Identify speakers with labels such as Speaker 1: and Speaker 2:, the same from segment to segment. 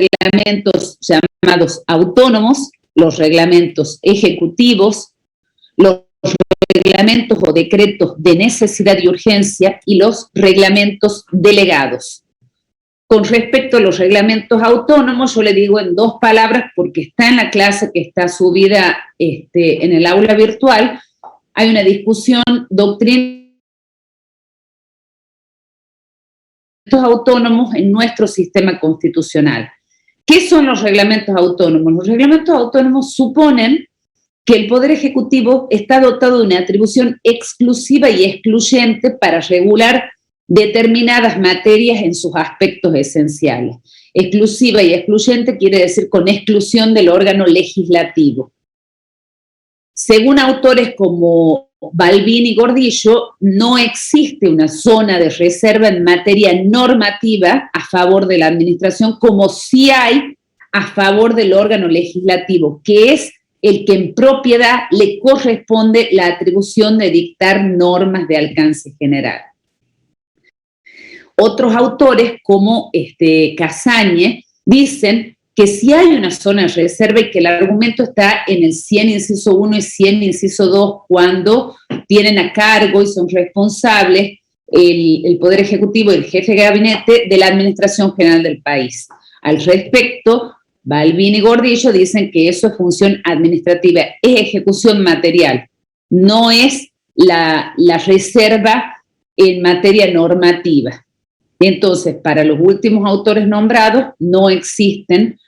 Speaker 1: reglamentos llamados autónomos, los reglamentos ejecutivos, los reglamentos o decretos de necesidad y urgencia y los reglamentos delegados. Con respecto a los reglamentos autónomos, yo le digo en dos palabras porque está en la clase que está subida en el aula virtual, hay una discusión doctrina autónomos en nuestro sistema constitucional. ¿Qué son los reglamentos autónomos? Los reglamentos autónomos suponen que el Poder Ejecutivo está dotado de una atribución exclusiva y excluyente para regular determinadas materias en sus aspectos esenciales. Exclusiva y excluyente quiere decir con exclusión del órgano legislativo. Según autores como Balbín y Gordillo, no existe una zona de reserva en materia normativa a favor de la administración, como sí hay a favor del órgano legislativo, que es el que en propiedad le corresponde la atribución de dictar normas de alcance general. Otros autores, como Casañe, dicen que si hay una zona de reserva y que el argumento está en el 100 inciso 1 y 100 inciso 2, cuando tienen a cargo y son responsables el Poder Ejecutivo y el jefe de gabinete de la Administración General del país. Al respecto, Balbín y Gordillo dicen que eso es función administrativa, es ejecución material, no es la reserva en materia normativa. Entonces, para los últimos autores nombrados, no existen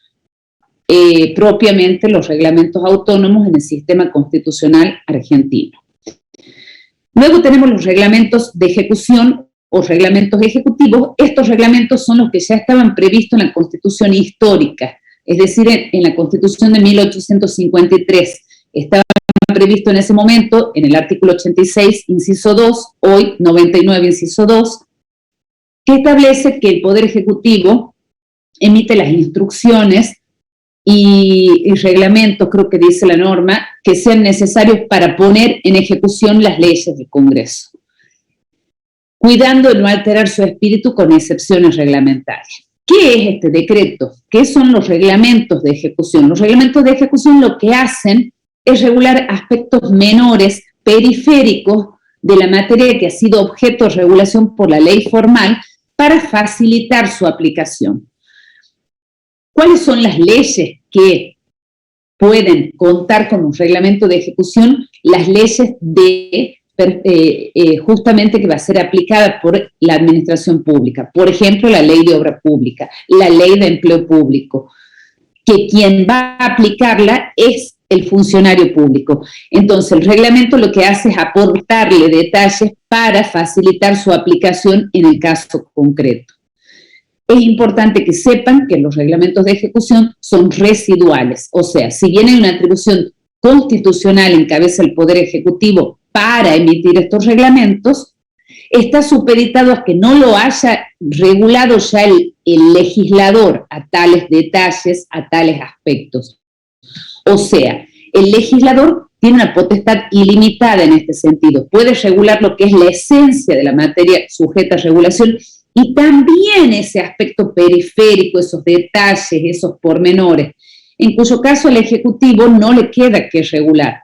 Speaker 1: propiamente los reglamentos autónomos en el sistema constitucional argentino. Luego tenemos los reglamentos de ejecución o reglamentos ejecutivos. Estos reglamentos son los que ya estaban previstos en la Constitución histórica, es decir, en la Constitución de 1853. Estaban previstos en ese momento en el artículo 86, inciso 2, hoy 99, inciso 2, que establece que el Poder Ejecutivo emite las instrucciones y reglamentos, creo que dice la norma, que sean necesarios para poner en ejecución las leyes del Congreso, cuidando de no alterar su espíritu con excepciones reglamentarias. ¿Qué es este decreto? ¿Qué son los reglamentos de ejecución? Los reglamentos de ejecución lo que hacen es regular aspectos menores, periféricos, de la materia que ha sido objeto de regulación por la ley formal para facilitar su aplicación. ¿Cuáles son las leyes que pueden contar con un reglamento de ejecución? Las leyes de justamente que va a ser aplicada por la administración pública. Por ejemplo, la ley de obra pública, la ley de empleo público, que quien va a aplicarla es el funcionario público. Entonces, el reglamento lo que hace es aportarle detalles para facilitar su aplicación en el caso concreto. Es importante que sepan que los reglamentos de ejecución son residuales, o sea, si bien hay una atribución constitucional en cabeza del Poder Ejecutivo para emitir estos reglamentos, está supeditado a que no lo haya regulado ya el legislador a tales detalles, a tales aspectos. O sea, el legislador tiene una potestad ilimitada en este sentido. Puede regular lo que es la esencia de la materia sujeta a regulación y también ese aspecto periférico, esos detalles, esos pormenores, en cuyo caso al Ejecutivo no le queda que regular.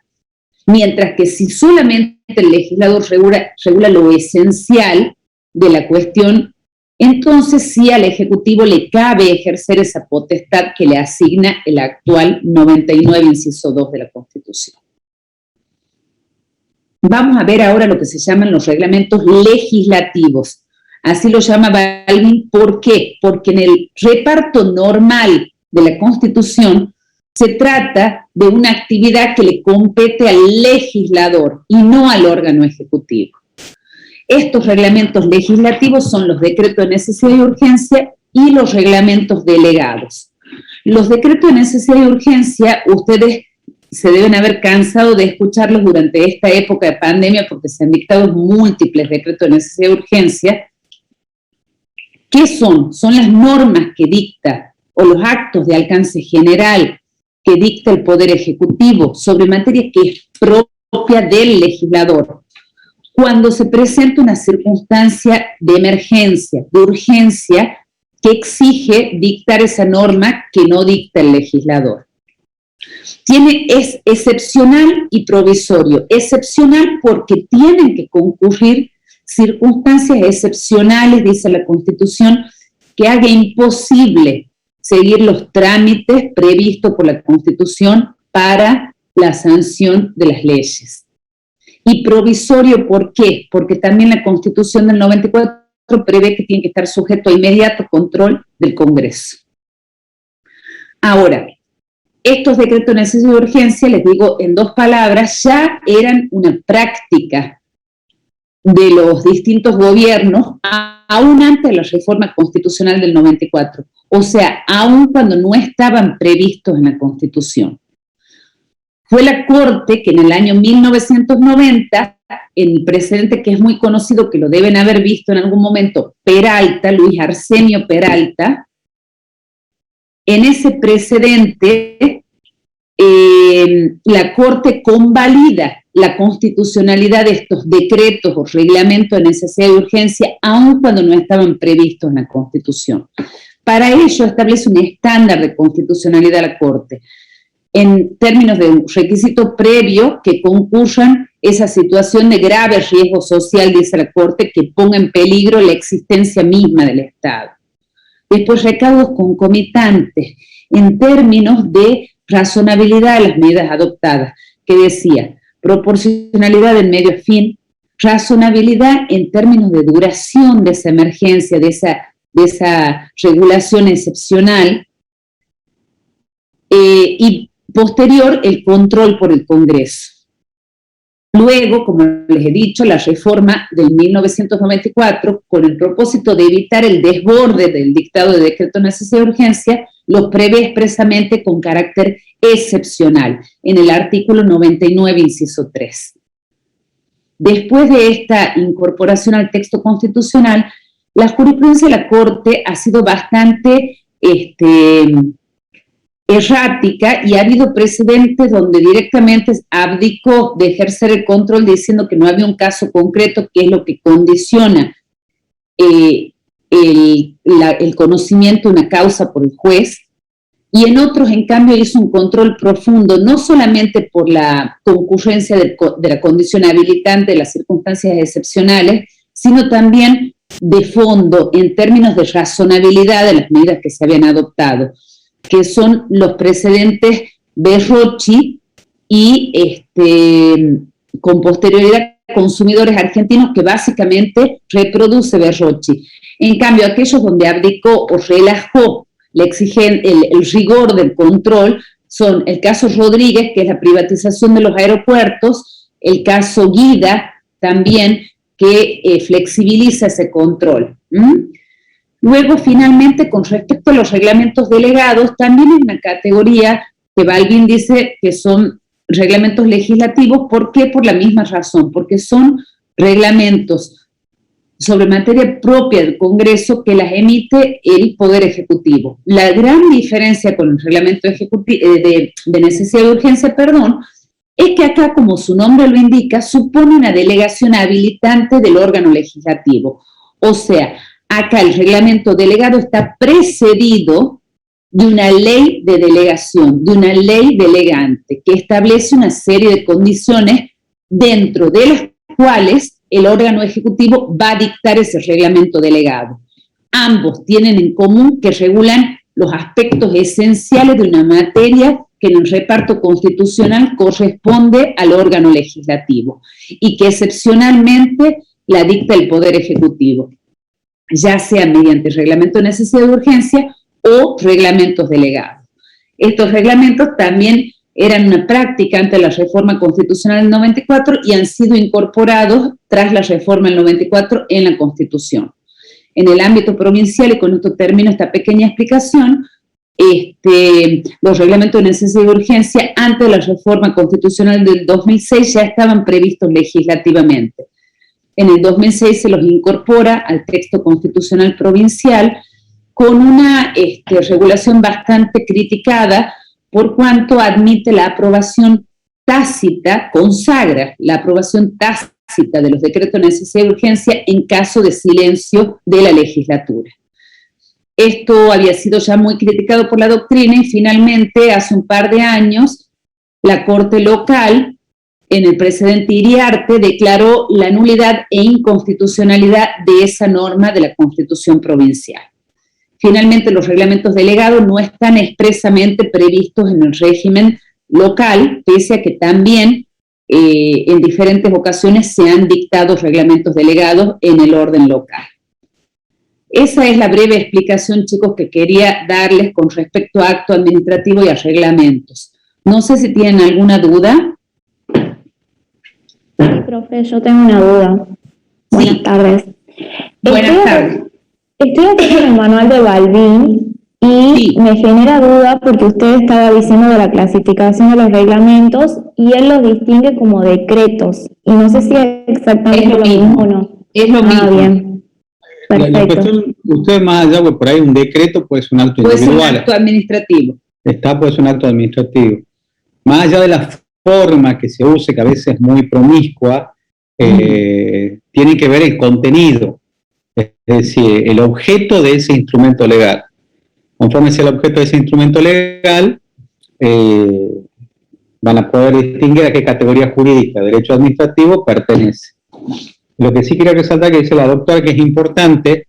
Speaker 1: Mientras que si solamente el legislador regula lo esencial de la cuestión, entonces sí al Ejecutivo le cabe ejercer esa potestad que le asigna el actual 99, inciso 2 de la Constitución. Vamos a ver ahora lo que se llaman los reglamentos legislativos. Así lo llama Balbín. ¿Por qué? Porque en el reparto normal de la Constitución se trata de una actividad que le compete al legislador y no al órgano ejecutivo. Estos reglamentos legislativos son los decretos de necesidad y urgencia y los reglamentos delegados. Los decretos de necesidad y urgencia, ustedes se deben haber cansado de escucharlos durante esta época de pandemia porque se han dictado múltiples decretos de necesidad y urgencia. ¿Qué son? Son las normas que dicta o los actos de alcance general que dicta el Poder Ejecutivo sobre materia que es propia del legislador. Cuando se presenta una circunstancia de emergencia, de urgencia, que exige dictar esa norma que no dicta el legislador. Es excepcional y provisorio. Excepcional porque tienen que concurrir circunstancias excepcionales, dice la Constitución, que haga imposible seguir los trámites previstos por la Constitución para la sanción de las leyes. Y provisorio, ¿por qué? Porque también la Constitución del 94 prevé que tiene que estar sujeto a inmediato control del Congreso. Ahora, estos decretos de necesidad y urgencia, les digo en dos palabras, ya eran una práctica de los distintos gobiernos, aún antes de la reforma constitucional del 94, o sea, aún cuando no estaban previstos en la Constitución. Fue la Corte que en el año 1990, el precedente que es muy conocido, que lo deben haber visto en algún momento, Peralta, Luis Arsenio Peralta, en ese precedente la Corte convalida la constitucionalidad de estos decretos o reglamentos de necesidad y urgencia, aun cuando no estaban previstos en la Constitución. Para ello establece un estándar de constitucionalidad a la Corte, en términos de un requisito previo que concurran esa situación de grave riesgo social, dice la Corte, que ponga en peligro la existencia misma del Estado. Después, recaudos concomitantes en términos de razonabilidad de las medidas adoptadas, que decía proporcionalidad del medio a fin, razonabilidad en términos de duración de esa emergencia, de esa regulación excepcional, y posterior el control por el Congreso. Luego, como les he dicho, la reforma del 1994, con el propósito de evitar el desborde del dictado de decreto de necesidad y urgencia, lo prevé expresamente con carácter excepcional, en el artículo 99, inciso 3. Después de esta incorporación al texto constitucional, la jurisprudencia de la Corte ha sido bastante errática y ha habido precedentes donde directamente abdicó de ejercer el control diciendo que no había un caso concreto, que es lo que condiciona el conocimiento de una causa por el juez, y en otros, en cambio, hizo un control profundo, no solamente por la concurrencia de la condición habilitante de las circunstancias excepcionales, sino también de fondo, en términos de razonabilidad de las medidas que se habían adoptado, que son los precedentes Berrocchi y con posterioridad consumidores argentinos, que básicamente reproduce Berrocchi. En cambio, aquellos donde abdicó o relajó el rigor del control son el caso Rodríguez, que es la privatización de los aeropuertos, el caso Guida también, que flexibiliza ese control. Luego, finalmente, con respecto a los reglamentos delegados, también hay una categoría que Balbín dice que son reglamentos legislativos. ¿Por qué? Por la misma razón, porque son reglamentos sobre materia propia del Congreso que las emite el Poder Ejecutivo. La gran diferencia con el reglamento de necesidad de urgencia, es que acá, como su nombre lo indica, supone una delegación habilitante del órgano legislativo. O sea, acá el reglamento delegado está precedido de una ley de delegación, de una ley delegante, que establece una serie de condiciones dentro de las cuales el órgano ejecutivo va a dictar ese reglamento delegado. Ambos tienen en común que regulan los aspectos esenciales de una materia que en el reparto constitucional corresponde al órgano legislativo y que excepcionalmente la dicta el Poder Ejecutivo, ya sea mediante reglamento de necesidad de urgencia o reglamentos delegados. Estos reglamentos también eran una práctica antes de la reforma constitucional del 94 y han sido incorporados tras la reforma del 94 en la Constitución. En el ámbito provincial, y con esto termino esta pequeña explicación, los reglamentos de necesidad y urgencia antes de la reforma constitucional del 2006 ya estaban previstos legislativamente. En el 2006 se los incorpora al texto constitucional provincial con una regulación bastante criticada, por cuanto admite la aprobación tácita, consagra la aprobación tácita de los decretos de necesidad y urgencia en caso de silencio de la legislatura. Esto había sido ya muy criticado por la doctrina y finalmente, hace un par de años, la Corte local, en el precedente Iriarte, declaró la nulidad e inconstitucionalidad de esa norma de la Constitución provincial. Finalmente, los reglamentos delegados no están expresamente previstos en el régimen local, pese a que también en diferentes ocasiones se han dictado reglamentos delegados en el orden local. Esa es la breve explicación, chicos, que quería darles con respecto a acto administrativo y a reglamentos. No sé si tienen alguna duda.
Speaker 2: Sí, profe, yo tengo una duda. Buenas tardes.
Speaker 1: Buenas tardes.
Speaker 2: Estoy aquí en el manual de Balbín y me genera duda porque usted estaba diciendo de la clasificación de los reglamentos y él los distingue como decretos. Y no sé si es exactamente lo mismo o no.
Speaker 1: Es lo mismo.
Speaker 2: Bien.
Speaker 3: La cuestión, usted más allá, pues por ahí un decreto puede ser un acto individual.
Speaker 1: Puede ser un acto administrativo.
Speaker 3: Puede ser un acto administrativo. Más allá de la forma que se use, que a veces es muy promiscua, tiene que ver el contenido, es decir, el objeto de ese instrumento legal. Conforme sea el objeto de ese instrumento legal, van a poder distinguir a qué categoría jurídica, derecho administrativo, pertenece. Lo que sí quería resaltar, que dice la doctora, que es importante,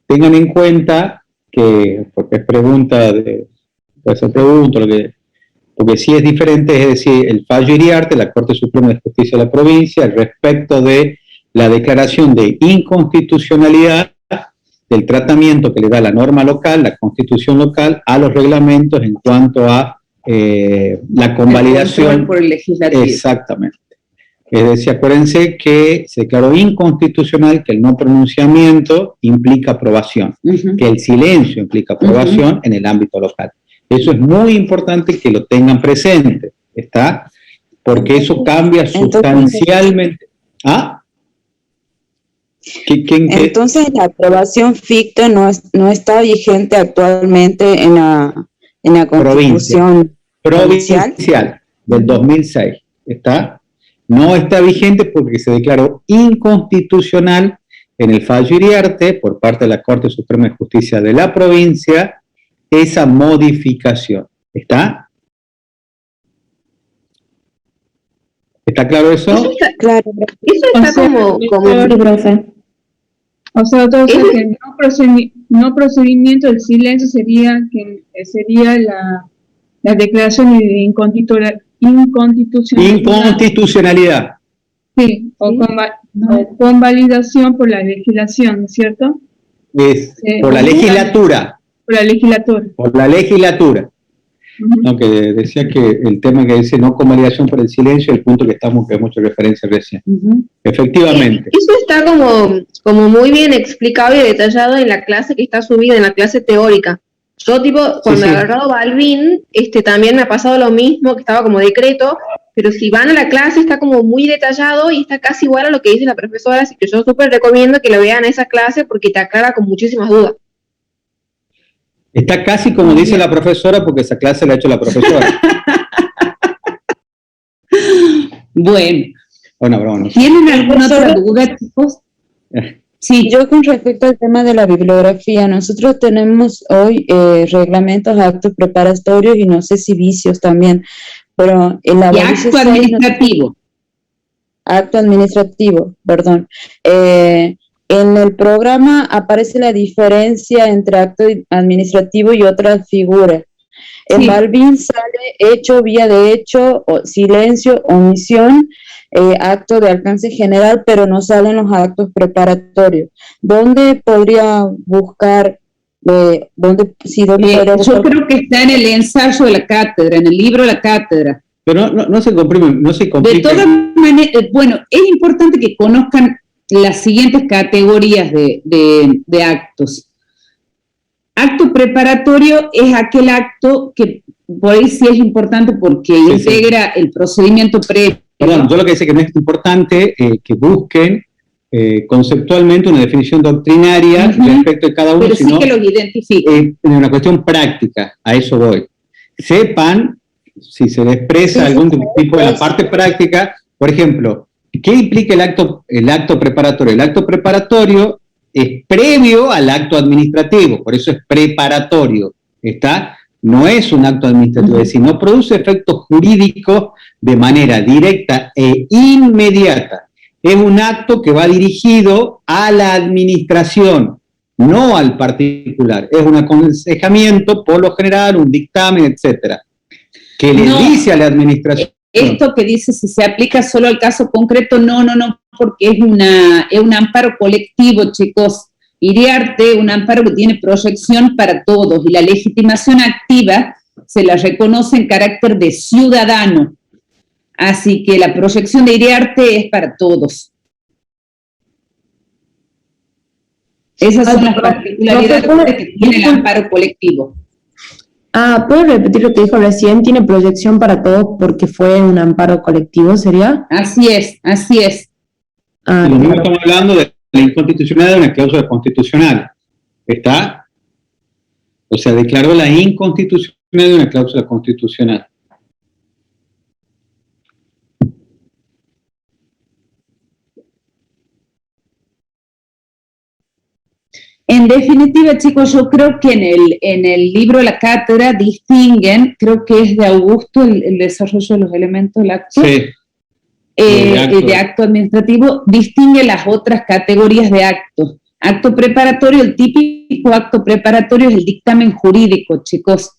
Speaker 3: tengan en cuenta que, porque es pregunta, porque sí es diferente, es decir, el fallo Iriarte, la Corte Suprema de Justicia de la provincia, respecto de la declaración de inconstitucionalidad del tratamiento que le da la norma local, la constitución local, a los reglamentos en cuanto a la convalidación.
Speaker 1: Por el legislativo.
Speaker 3: Exactamente. Es decir, acuérdense que se declaró inconstitucional que el no pronunciamiento implica aprobación, que el silencio implica aprobación en el ámbito local. Eso es muy importante que lo tengan presente, ¿está? Porque eso cambia sustancialmente. ¿Ah?
Speaker 4: Entonces la aprobación ficta no está vigente actualmente en la Constitución
Speaker 3: provincial del 2006, ¿está? No está vigente porque se declaró inconstitucional en el fallo Iriarte por parte de la Corte Suprema de Justicia de la provincia esa modificación. ¿Está? ¿Está claro eso?
Speaker 4: Eso está claro. Eso está como
Speaker 2: Sí, profe.
Speaker 5: O sea, entonces que no procedimiento, el silencio sería la declaración de inconstitucionalidad.
Speaker 3: Inconstitucionalidad.
Speaker 5: Sí, o con validación por la legislación, ¿cierto?
Speaker 3: Es por la legislatura.
Speaker 5: Por la legislatura.
Speaker 3: Por la legislatura. No, que decía que el tema que dice no convalidación por el silencio, el punto que estamos, que hemos hecho referencia recién. Efectivamente.
Speaker 6: Eso está como muy bien explicado y detallado en la clase que está subida, en la clase teórica. Yo, cuando he agarrado Balbín, también me ha pasado lo mismo, que estaba como decreto, pero si van a la clase está como muy detallado y está casi igual a lo que dice la profesora, así que yo súper recomiendo que lo vean esa clase porque te aclara con muchísimas dudas.
Speaker 3: Está casi como dice la profesora, porque esa clase la ha hecho la profesora.
Speaker 1: Bueno, ¿tienen alguna otra duda, chicos?
Speaker 4: Sí, yo con respecto al tema de la bibliografía, nosotros tenemos hoy reglamentos, actos preparatorios y no sé si vicios también, pero en la
Speaker 1: acto administrativo.
Speaker 4: Acto administrativo, perdón. En el programa aparece la diferencia entre acto administrativo y otras figuras. En Balbín sale hecho, vía de hecho, silencio, omisión, acto de alcance general, pero no salen los actos preparatorios. ¿Dónde podría buscar?
Speaker 1: Yo creo que está en el ensayo de la cátedra, en el libro de la cátedra.
Speaker 3: Pero no se complica.
Speaker 1: De todas maneras, es importante que conozcan las siguientes categorías de actos. Acto preparatorio es aquel acto que por ahí sí es importante porque integra el procedimiento previo.
Speaker 3: Perdón, yo lo que sé que no es importante que busquen conceptualmente una definición doctrinaria respecto de cada uno,
Speaker 1: pero
Speaker 3: sino
Speaker 1: sí que los identifiquen.
Speaker 3: En una cuestión práctica, a eso voy. Sepan, si se le expresa algún tipo de la parte práctica, por ejemplo, ¿qué implica el acto preparatorio? El acto preparatorio es previo al acto administrativo, por eso es preparatorio, ¿está? No es un acto administrativo, es decir, no produce efectos jurídicos de manera directa e inmediata. Es un acto que va dirigido a la administración, no al particular. Es un aconsejamiento, por lo general, un dictamen, etcétera, que le dice a la administración.
Speaker 1: Esto que dice si se aplica solo al caso concreto, no, porque es un amparo colectivo, chicos. Iriarte, un amparo que tiene proyección para todos, y la legitimación activa se la reconoce en carácter de ciudadano. Así que la proyección de Iriarte es para todos. Esas son las particularidades que tiene el amparo colectivo.
Speaker 7: ¿Puedo repetir lo que dijo recién? ¿Tiene proyección para todos porque fue un amparo colectivo, sería?
Speaker 1: Así es, así es.
Speaker 3: Lo mismo estamos hablando de la inconstitucionalidad de una cláusula constitucional. ¿Está? O sea, declaró la inconstitucionalidad de una cláusula constitucional.
Speaker 1: En definitiva, chicos, yo creo que en el libro La Cátedra distinguen, creo que es de Augusto, el desarrollo de los elementos del acto,
Speaker 3: Sí.
Speaker 1: de acto administrativo, distingue las otras categorías de actos. Acto preparatorio, el típico acto preparatorio es el dictamen jurídico, chicos,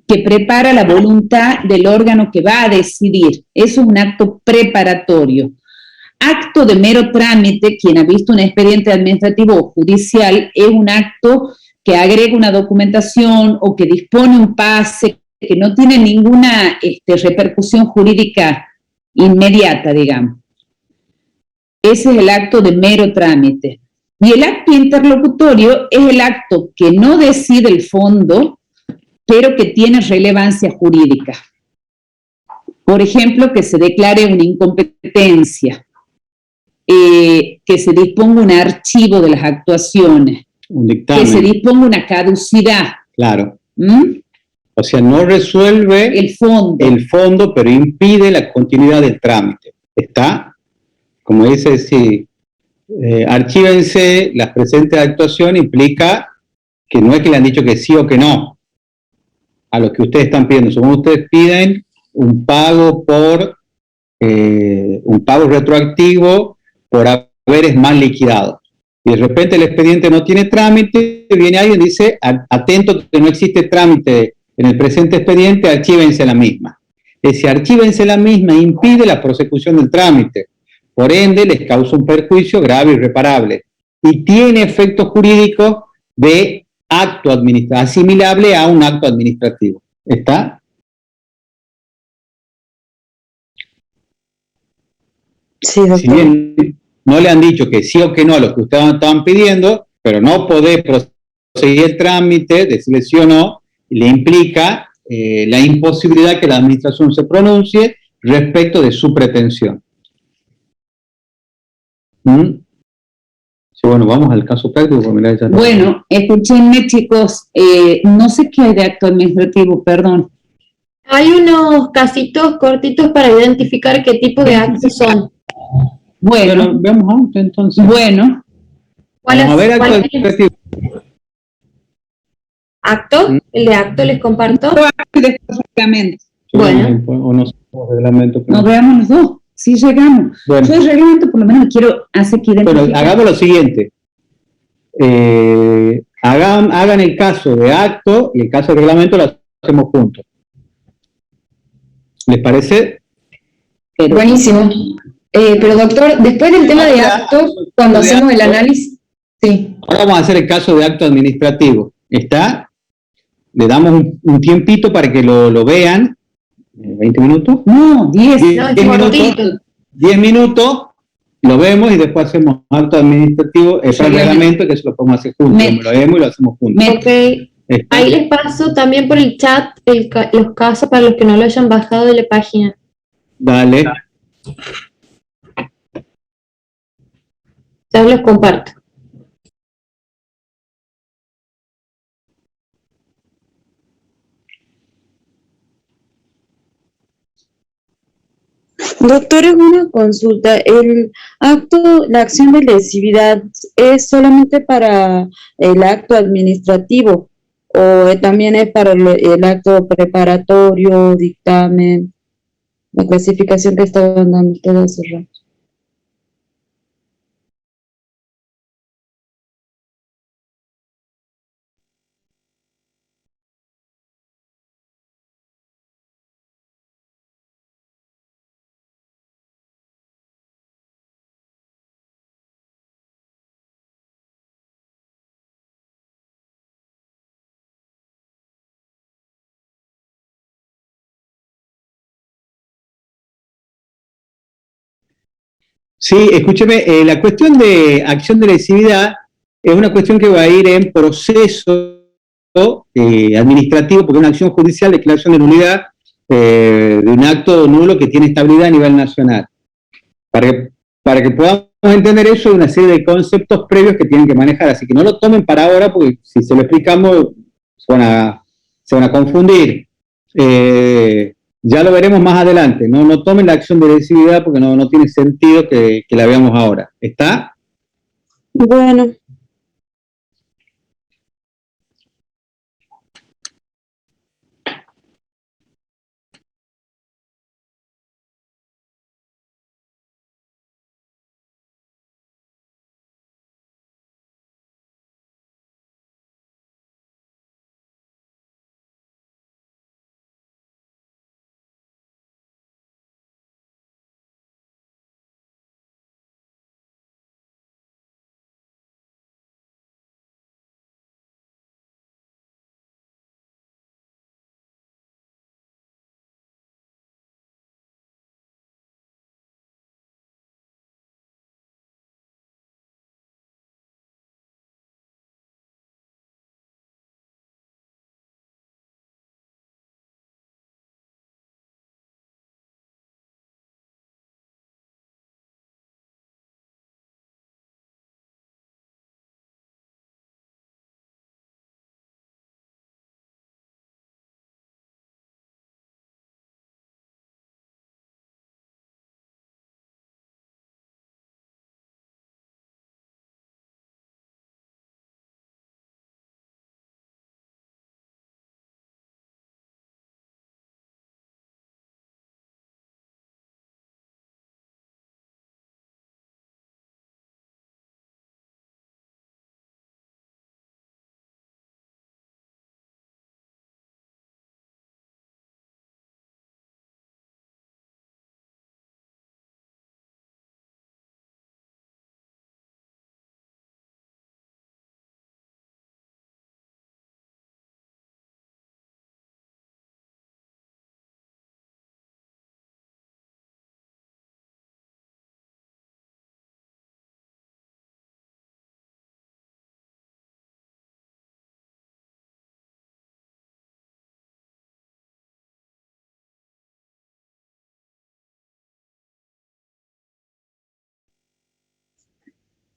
Speaker 1: que prepara la voluntad del órgano que va a decidir. Eso es un acto preparatorio. Acto de mero trámite, quien ha visto un expediente administrativo o judicial, es un acto que agrega una documentación o que dispone un pase que no tiene ninguna repercusión jurídica inmediata, digamos. Ese es el acto de mero trámite. Y el acto interlocutorio es el acto que no decide el fondo, pero que tiene relevancia jurídica. Por ejemplo, que se declare una incompetencia, que se disponga un archivo de las actuaciones,
Speaker 3: Un dictamen.
Speaker 1: que se disponga una caducidad.
Speaker 3: Claro. O sea, no resuelve
Speaker 1: el fondo,
Speaker 3: pero impide la continuidad del trámite. ¿Está? Como dice, sí, archívense las presentes actuaciones, implica que no es que le han dicho que sí o que no a lo que ustedes están pidiendo. Según ustedes piden un pago un pago retroactivo por haberes mal liquidados. Y de repente el expediente no tiene trámite, viene alguien y dice, atento que no existe trámite en el presente expediente, archívense la misma. Ese archívense la misma impide la prosecución del trámite. Por ende, les causa un perjuicio grave e irreparable. Y tiene efectos jurídicos de acto administrativo, asimilable a un acto administrativo. ¿Está?
Speaker 4: Sí, doctor.
Speaker 3: Si bien no le han dicho que sí o que no a lo que ustedes estaban pidiendo, pero no poder proseguir el trámite, decirle sí o no, le implica la imposibilidad que la administración se pronuncie respecto de su pretensión. Sí, bueno, vamos al caso práctico.
Speaker 1: Bueno, escúchenme, chicos, no sé qué hay de acto administrativo, perdón.
Speaker 8: Hay unos casitos cortitos para identificar qué tipo de actos son.
Speaker 3: Bueno, veamos juntos entonces.
Speaker 1: Bueno.
Speaker 3: Vamos a ver acto administrativo.
Speaker 8: ¿Acto? ¿El de acto les comparto?
Speaker 1: Reglamento.
Speaker 8: Bueno.
Speaker 3: O no somos reglamento. Pero...
Speaker 1: Nos veamos los dos. Sí llegamos.
Speaker 3: Bueno.
Speaker 1: Yo el reglamento por lo menos quiero hacer que identifique.
Speaker 3: Bueno, hagamos lo siguiente. Hagan el caso de acto y el caso de reglamento lo hacemos juntos. ¿Les parece?
Speaker 7: Buenísimo. Pero doctor, después del tema de acto, cuando hacemos el análisis, sí.
Speaker 3: Ahora vamos a hacer el caso de acto administrativo. ¿Está? Le damos un tiempito para que lo vean. ¿20 minutos?
Speaker 1: No, 10.
Speaker 3: 10 minutos. 10 minutos, lo vemos y después hacemos acto administrativo, el reglamento, que eso lo podemos hacer juntos. Lo vemos y lo hacemos juntos.
Speaker 8: Ok. Ahí les paso también por el chat los casos para los que no lo hayan bajado de la página.
Speaker 3: Dale.
Speaker 8: Ya los comparto.
Speaker 4: Doctor, es una consulta. ¿El acto, la acción de lesividad es solamente para el acto administrativo o también es para el acto preparatorio, dictamen, la clasificación que estaban dando ustedes hace rato?
Speaker 3: Sí, escúcheme, la cuestión de acción de lesividad es una cuestión que va a ir en proceso administrativo, porque es una acción judicial de declaración de nulidad de un acto nulo que tiene estabilidad a nivel nacional. Para que podamos entender eso, hay una serie de conceptos previos que tienen que manejar, así que no lo tomen para ahora, porque si se lo explicamos se van a confundir. Ya lo veremos más adelante. No tomen la acción de lesividad porque no tiene sentido que la veamos ahora. ¿Está?
Speaker 4: Bueno.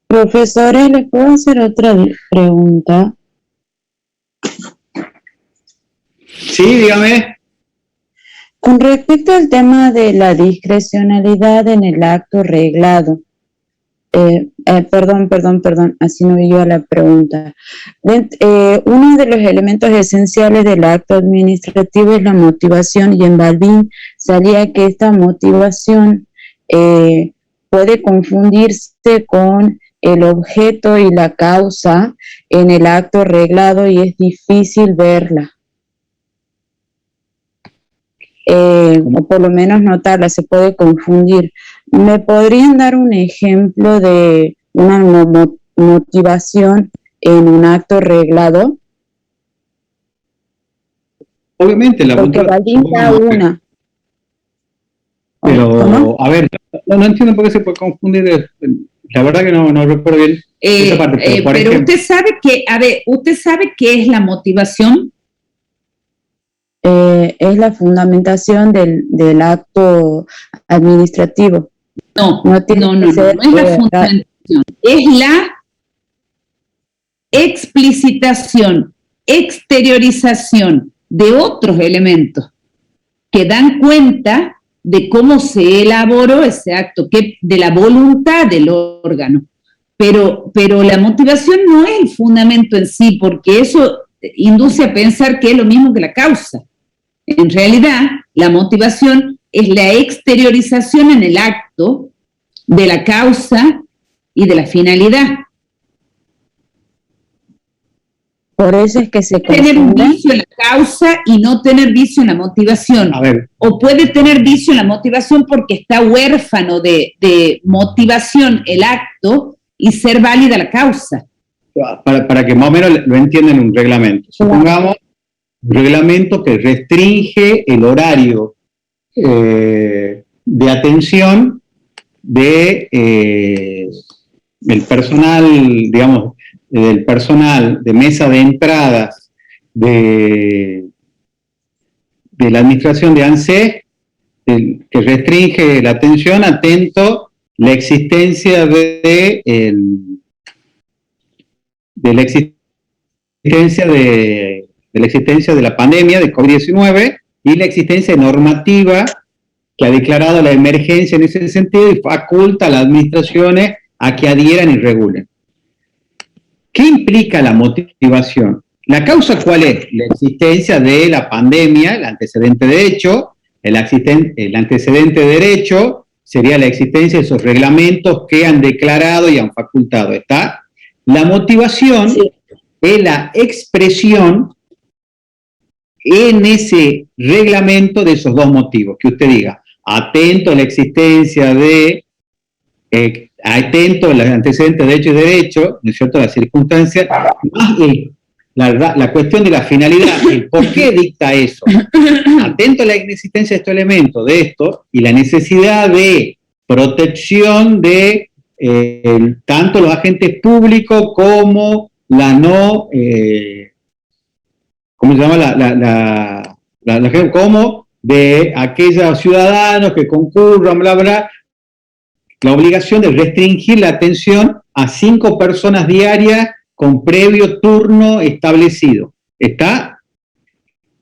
Speaker 4: Profesores, ¿les puedo hacer otra pregunta?
Speaker 3: Sí, dígame.
Speaker 4: Con respecto al tema de la discrecionalidad en el acto reglado, perdón, así no iba la pregunta. Uno de los elementos esenciales del acto administrativo es la motivación, y en Balbín salía que esta motivación puede confundirse con el objeto y la causa en el acto reglado y es difícil verla. O por lo menos notarla, se puede confundir. ¿Me podrían dar un ejemplo de una motivación en un acto reglado?
Speaker 3: Obviamente, la
Speaker 4: porque Balbín da una.
Speaker 3: Pero,
Speaker 4: ¿cómo?
Speaker 3: a ver, no entiendo por qué se puede confundir. La verdad que no recuerdo bien esa parte.
Speaker 1: Pero
Speaker 3: ejemplo,
Speaker 1: usted sabe qué es la motivación.
Speaker 4: Es la fundamentación del acto administrativo.
Speaker 1: No es la fundamentación, es la explicitación, exteriorización de otros elementos que dan cuenta de cómo se elaboró ese acto, de la voluntad del órgano. Pero la motivación no es el fundamento en sí, porque eso induce a pensar que es lo mismo que la causa. En realidad, la motivación es la exteriorización en el acto de la causa y de la finalidad.
Speaker 4: Por eso es que se
Speaker 1: tener un vicio en la causa y no tener vicio en la motivación.
Speaker 3: A ver.
Speaker 1: O puede tener vicio en la motivación porque está huérfano de motivación el acto y ser válida la causa.
Speaker 3: Para que más o menos lo entiendan en un reglamento. Supongamos un reglamento que restringe el horario de atención del personal, digamos, del personal de mesa de entradas de la administración de ANSES, que restringe la atención atento la existencia de la existencia de la pandemia de COVID-19 y la existencia normativa que ha declarado la emergencia en ese sentido y faculta a las administraciones a que adhieran y regulen. ¿Qué implica la motivación? ¿La causa cuál es? La existencia de la pandemia, el antecedente de hecho. El antecedente de derecho sería la existencia de esos reglamentos que han declarado y han facultado. ¿Está? La motivación es la expresión en ese reglamento de esos dos motivos. Que usted diga, atento a la existencia de... atento al antecedente de hecho y derecho, ¿no es cierto?, las circunstancias, más la cuestión de la finalidad, el por qué dicta eso, atento a la existencia de estos elementos, de esto, y la necesidad de protección de tanto los agentes públicos como la no, ¿cómo se llama? La gente, como de aquellos ciudadanos que concurran, bla, bla, la obligación de restringir la atención a 5 personas diarias con previo turno establecido. ¿Está?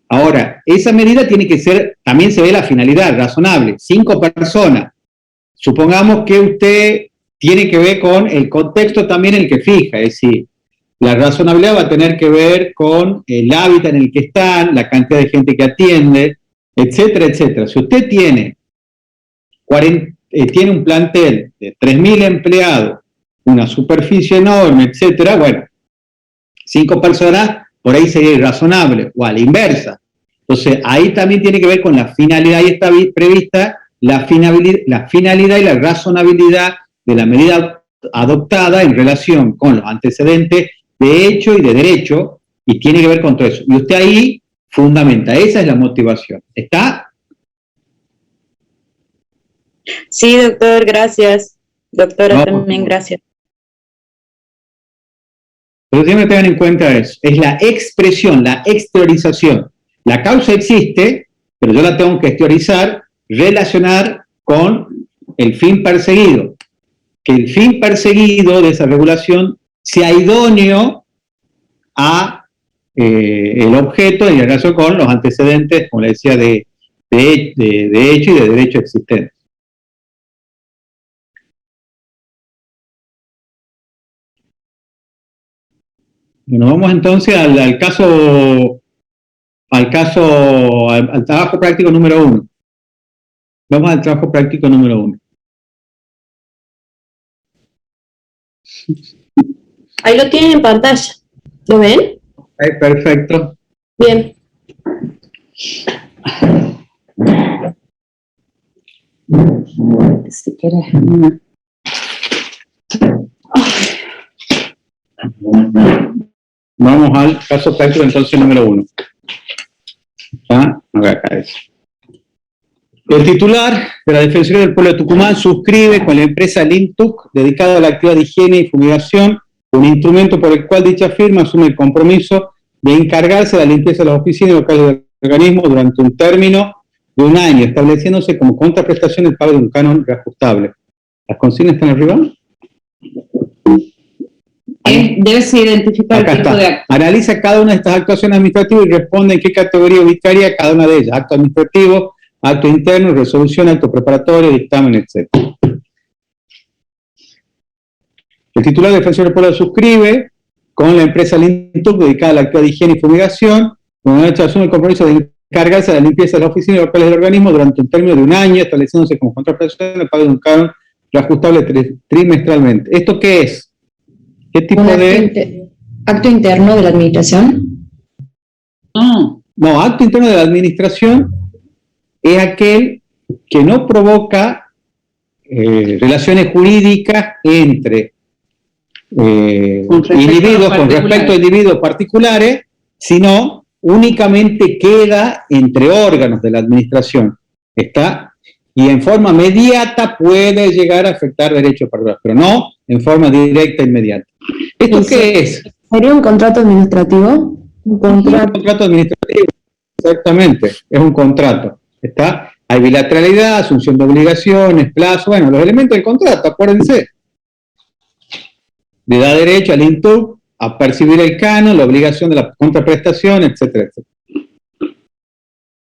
Speaker 3: Ahora, esa medida tiene que ser, también se ve la finalidad, razonable. 5 personas. Supongamos que usted tiene que ver con el contexto también en el que fija, es decir, la razonabilidad va a tener que ver con el hábitat en el que están, la cantidad de gente que atiende, etcétera, etcétera. Si usted tiene un plantel de 3.000 empleados, una superficie enorme, etcétera, bueno, 5 personas, por ahí sería irrazonable, o a la inversa. Entonces, ahí también tiene que ver con la finalidad, y está prevista la finalidad y la razonabilidad de la medida adoptada en relación con los antecedentes de hecho y de derecho, y tiene que ver con todo eso. Y usted ahí fundamenta, esa es la motivación. ¿Está?
Speaker 4: Sí, doctor, gracias. Doctora,
Speaker 3: No,
Speaker 4: también gracias.
Speaker 3: Pero siempre tengan en cuenta eso, es la expresión, la exteriorización. La causa existe, pero yo la tengo que exteriorizar, relacionar con el fin perseguido. Que el fin perseguido de esa regulación sea idóneo a el objeto en relación con los antecedentes, como le decía, de hecho y de derecho existente. Bueno, vamos entonces al trabajo práctico número 1. Vamos al trabajo práctico número 1.
Speaker 8: Ahí lo tienen en pantalla. ¿Lo ven?
Speaker 3: Perfecto.
Speaker 8: Bien.
Speaker 1: Si quieres.
Speaker 3: Vamos al caso práctico entonces número 1. Acá es. El titular de la Defensoría del Pueblo de Tucumán suscribe con la empresa Lintuc, dedicada a la actividad de higiene y fumigación, un instrumento por el cual dicha firma asume el compromiso de encargarse de la limpieza de las oficinas y locales del organismo durante un término de 1 año, estableciéndose como contraprestación el pago de un canon reajustable. ¿Las consignas están arriba?
Speaker 1: Debes identificar
Speaker 3: Acá
Speaker 1: el tipo
Speaker 3: está.
Speaker 1: de acto.
Speaker 3: Analiza cada una de estas actuaciones administrativas y responde en qué categoría ubicaría cada una de ellas. Acto administrativo, acto interno, resolución, acto preparatorio, dictamen, etc. El titular de Defensor del Pueblo suscribe con la empresa Lintuc dedicada a la actividad de higiene y fumigación, con la asume el compromiso de encargarse de la limpieza de la oficina y locales del organismo durante un término de un año, estableciéndose como contraprestación el pago de un canon reajustable trimestralmente. ¿Esto qué es? ¿Qué tipo de...?
Speaker 7: ¿Acto interno de la administración?
Speaker 3: No, acto interno de la administración es aquel que no provoca relaciones jurídicas entre individuos con respecto a individuos particulares, sino únicamente queda entre órganos de la administración. ¿Está? Y en forma mediata puede llegar a afectar derechos particulares, pero no en forma directa e inmediata. ¿Esto qué es?
Speaker 2: ¿Sería un contrato administrativo?
Speaker 3: Un contrato administrativo, exactamente, es un contrato. ¿Está? Hay bilateralidad, asunción de obligaciones, plazo, bueno, los elementos del contrato, acuérdense. Le da derecho al INTUC a percibir el canon, la obligación de la contraprestación, etcétera, etcétera.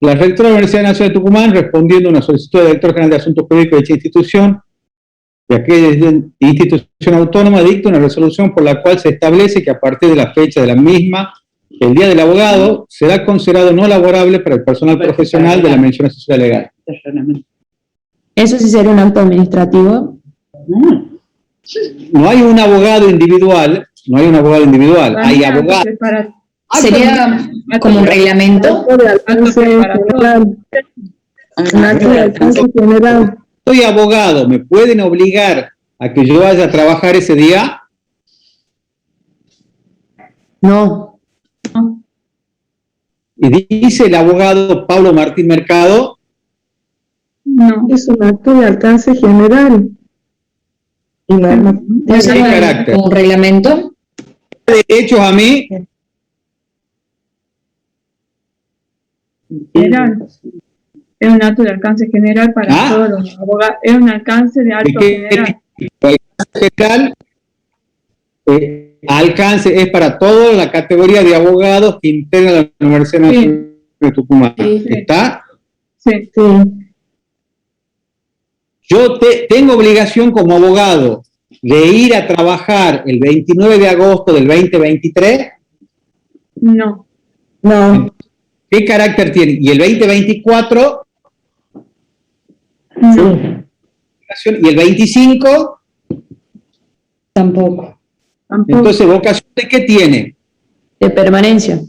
Speaker 3: La rectora de la Universidad Nacional de Tucumán, respondiendo a una solicitud del director general de Asuntos Jurídicos de dicha institución, de aquella institución autónoma, dicta una resolución por la cual se establece que a partir de la fecha de la misma, el día del abogado será considerado no laborable para el personal profesional de la mencionada sociedad legal.
Speaker 2: ¿Eso sí sería un acto administrativo?
Speaker 3: No hay un abogado individual, hay abogados.
Speaker 7: ¿Sería como un reglamento?
Speaker 3: Soy abogado, ¿me pueden obligar a que yo vaya a trabajar ese día?
Speaker 2: No.
Speaker 3: Y dice el abogado Pablo Martín Mercado.
Speaker 5: No.
Speaker 9: Es un acto de alcance general. Y no
Speaker 3: ¿Qué carácter?
Speaker 7: ¿Como un reglamento?
Speaker 3: Derechos a mí.
Speaker 5: General. Es un acto de alcance general para todos los abogados. Es un alcance de alto general.
Speaker 3: General, alcance es para toda la categoría de abogados que integran la Universidad Nacional de Tucumán. ¿Está?
Speaker 5: Sí.
Speaker 3: Yo tengo obligación como abogado de ir a trabajar el 29 de agosto del 2023.
Speaker 5: No.
Speaker 3: ¿Qué carácter tiene? ¿Y el 2024?
Speaker 5: No.
Speaker 3: ¿Y el 25?
Speaker 2: Tampoco.
Speaker 3: Entonces, ¿vocación de qué tiene?
Speaker 2: De permanencia.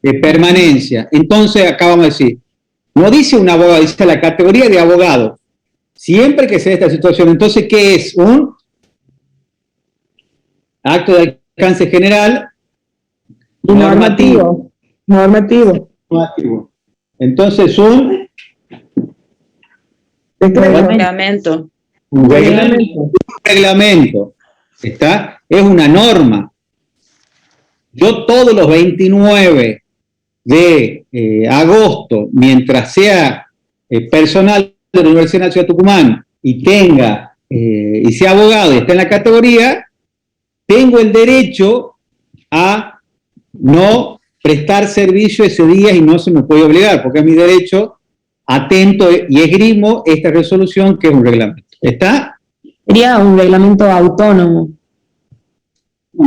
Speaker 3: De permanencia. Entonces, acá vamos a decir, no dice un abogado, dice la categoría de abogado. Siempre que se dé esta situación, entonces, ¿qué es? Un acto de alcance general normativo. Entonces, un
Speaker 4: reglamento.
Speaker 3: Un reglamento. ¿Está? Es una norma. Yo todos los 29 de agosto, mientras sea personal de la Universidad Nacional de Tucumán y tenga, y sea abogado y esté en la categoría, tengo el derecho a no prestar servicio ese día y no se me puede obligar, porque es mi derecho, atento y esgrimo esta resolución que es un reglamento. ¿Está?
Speaker 2: Sería un reglamento autónomo.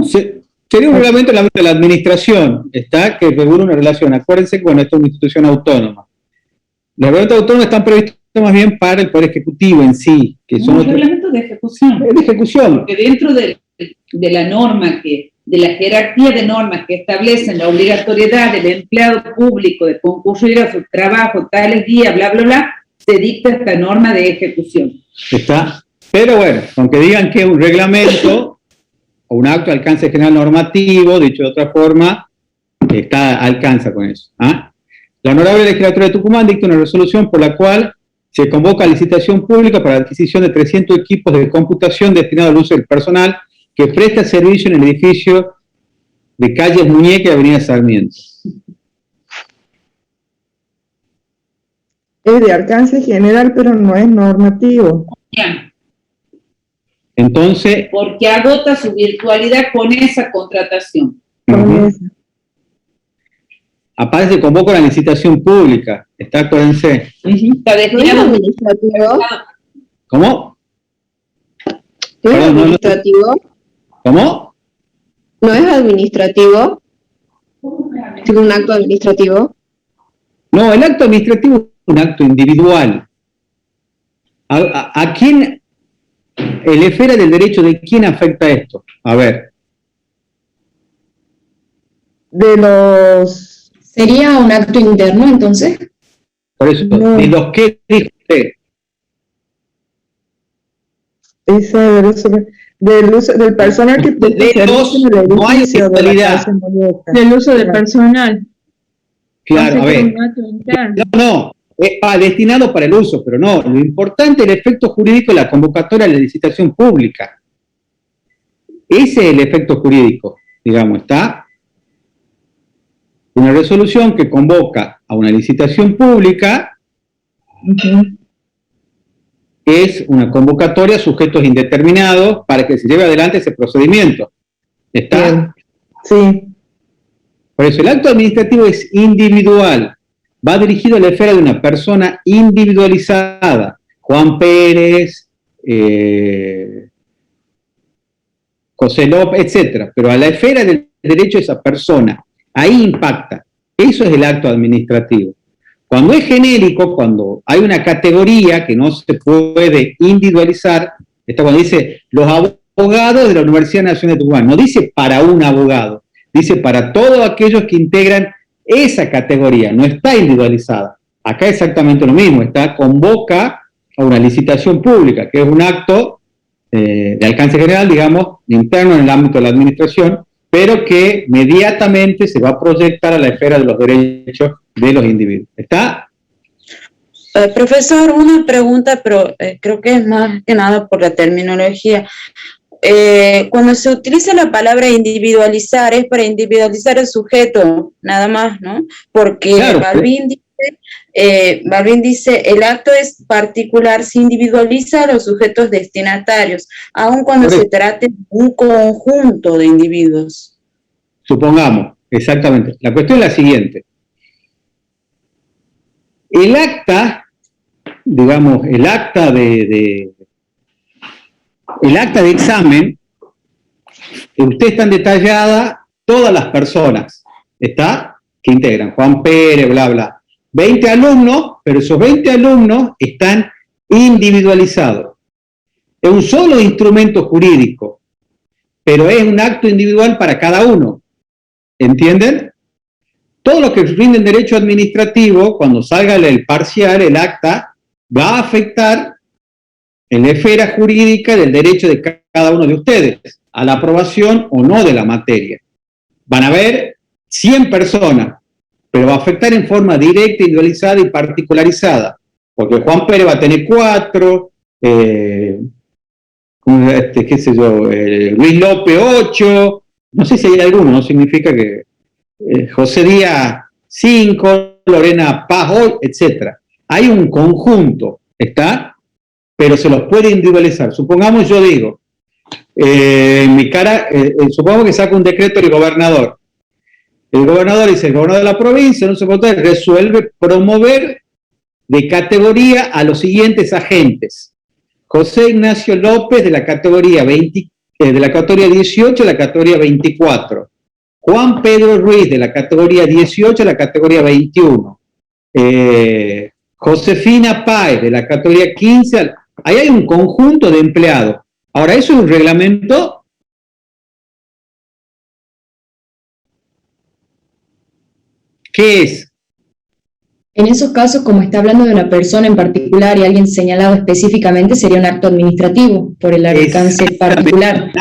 Speaker 3: Sería un reglamento en el ámbito de la administración, ¿está? Que regula una relación. Acuérdense que esta es una institución autónoma. Los reglamentos autónomos están previstos más bien para el Poder Ejecutivo en sí. Que son
Speaker 1: los reglamentos de ejecución.
Speaker 3: Es de ejecución.
Speaker 1: Porque dentro de la norma, de la jerarquía de normas que establecen la obligatoriedad del empleado público de concurrir a su trabajo tales días, bla, bla, bla, se dicta esta norma de ejecución.
Speaker 3: ¿Está? Pero bueno, aunque digan que es un reglamento o un acto de alcance general normativo, dicho de otra forma, alcanza con eso. La Honorable Legislatura de Tucumán dicta una resolución por la cual se convoca a licitación pública para la adquisición de 300 equipos de computación destinados al uso del personal que presta servicio en el edificio de Calles Muñeca y Avenida Sarmiento.
Speaker 9: Es de alcance general, pero no es normativo.
Speaker 1: Ya.
Speaker 3: Entonces...
Speaker 1: Porque agota su virtualidad con esa contratación.
Speaker 3: Aparte se convoca una licitación pública. ¿Está? Acuérdense.
Speaker 1: Está
Speaker 6: ¿No es
Speaker 1: destinado
Speaker 6: administrativo?
Speaker 3: ¿Cómo?
Speaker 6: ¿No es
Speaker 3: Perdón,
Speaker 6: administrativo?
Speaker 3: ¿Cómo?
Speaker 6: ¿No es administrativo? ¿Es un acto administrativo?
Speaker 3: No, el acto administrativo es un acto individual. ¿A quién, el esfera del derecho, de quién afecta esto? A ver.
Speaker 9: De los...
Speaker 7: ¿Sería un acto interno entonces?
Speaker 3: Por eso,
Speaker 9: No.
Speaker 3: ¿de los que dijo usted?
Speaker 9: Del personal que presta servicio en el
Speaker 3: no hay
Speaker 9: edificio de la
Speaker 3: totalidad.
Speaker 9: cárcel Molleja.
Speaker 5: Del uso del personal.
Speaker 3: Claro, a
Speaker 5: Hace
Speaker 3: ver.
Speaker 5: un acto interno.
Speaker 3: No, es destinado para el uso, pero no, lo importante es el efecto jurídico de la convocatoria de la licitación pública. Ese es el efecto jurídico, digamos, ¿está? Una resolución que convoca a una licitación pública es una convocatoria a sujetos indeterminados para que se lleve adelante ese procedimiento. ¿Está?
Speaker 9: Bien. Sí.
Speaker 3: Por eso el acto administrativo es individual, va dirigido a la esfera de una persona individualizada, Juan Pérez, José López, etc. Pero a la esfera del derecho de esa persona, ahí impacta. Eso es el acto administrativo. Cuando es genérico, cuando hay una categoría que no se puede individualizar, está cuando dice los abogados de la Universidad Nacional de Tucumán, no dice para un abogado, dice para todos aquellos que integran esa categoría, no está individualizada. Acá es exactamente lo mismo, convoca a una licitación pública, que es un acto de alcance general, digamos, interno en el ámbito de la administración, pero que inmediatamente se va a proyectar a la esfera de los derechos de los individuos. ¿Está?
Speaker 4: Profesor, una pregunta, pero creo que es más que nada por la terminología. Cuando se utiliza la palabra individualizar, es para individualizar el sujeto, nada más, ¿no? Porque
Speaker 3: claro,
Speaker 4: Balbín dice, el acto es particular, se individualiza a los sujetos destinatarios, aun cuando se trate de un conjunto de individuos.
Speaker 3: Supongamos, exactamente. La cuestión es la siguiente. El acta, digamos, el acta de examen, usted están detalladas todas las personas, ¿está? Que integran, Juan Pérez, bla, bla. 20 alumnos, pero esos 20 alumnos están individualizados. Es un solo instrumento jurídico, pero es un acto individual para cada uno. ¿Entienden? Todo lo que rinden derecho administrativo, cuando salga el parcial, el acta, va a afectar en la esfera jurídica del derecho de cada uno de ustedes, a la aprobación o no de la materia. Van a haber 100 personas, pero va a afectar en forma directa, individualizada y particularizada, porque Juan Pérez va a tener 4, qué sé yo, Luis López 8, no sé si hay alguno, no significa que José Díaz 5, Lorena Paz 8, etc. Hay un conjunto, ¿está? Pero se los puede individualizar. Supongamos, yo digo, supongamos que saca un decreto el gobernador. El gobernador dice, el gobernador de la provincia, no se puede, resuelve promover de categoría a los siguientes agentes. José Ignacio López de la categoría 18 a la categoría 24. Juan Pedro Ruiz de la categoría 18 a la categoría 21. Josefina Páez de la categoría 15. Ahí hay un conjunto de empleados. Ahora, eso es un reglamento. ¿Qué es?
Speaker 7: En esos casos, como está hablando de una persona en particular y alguien señalado específicamente, sería un acto administrativo por el alcance particular.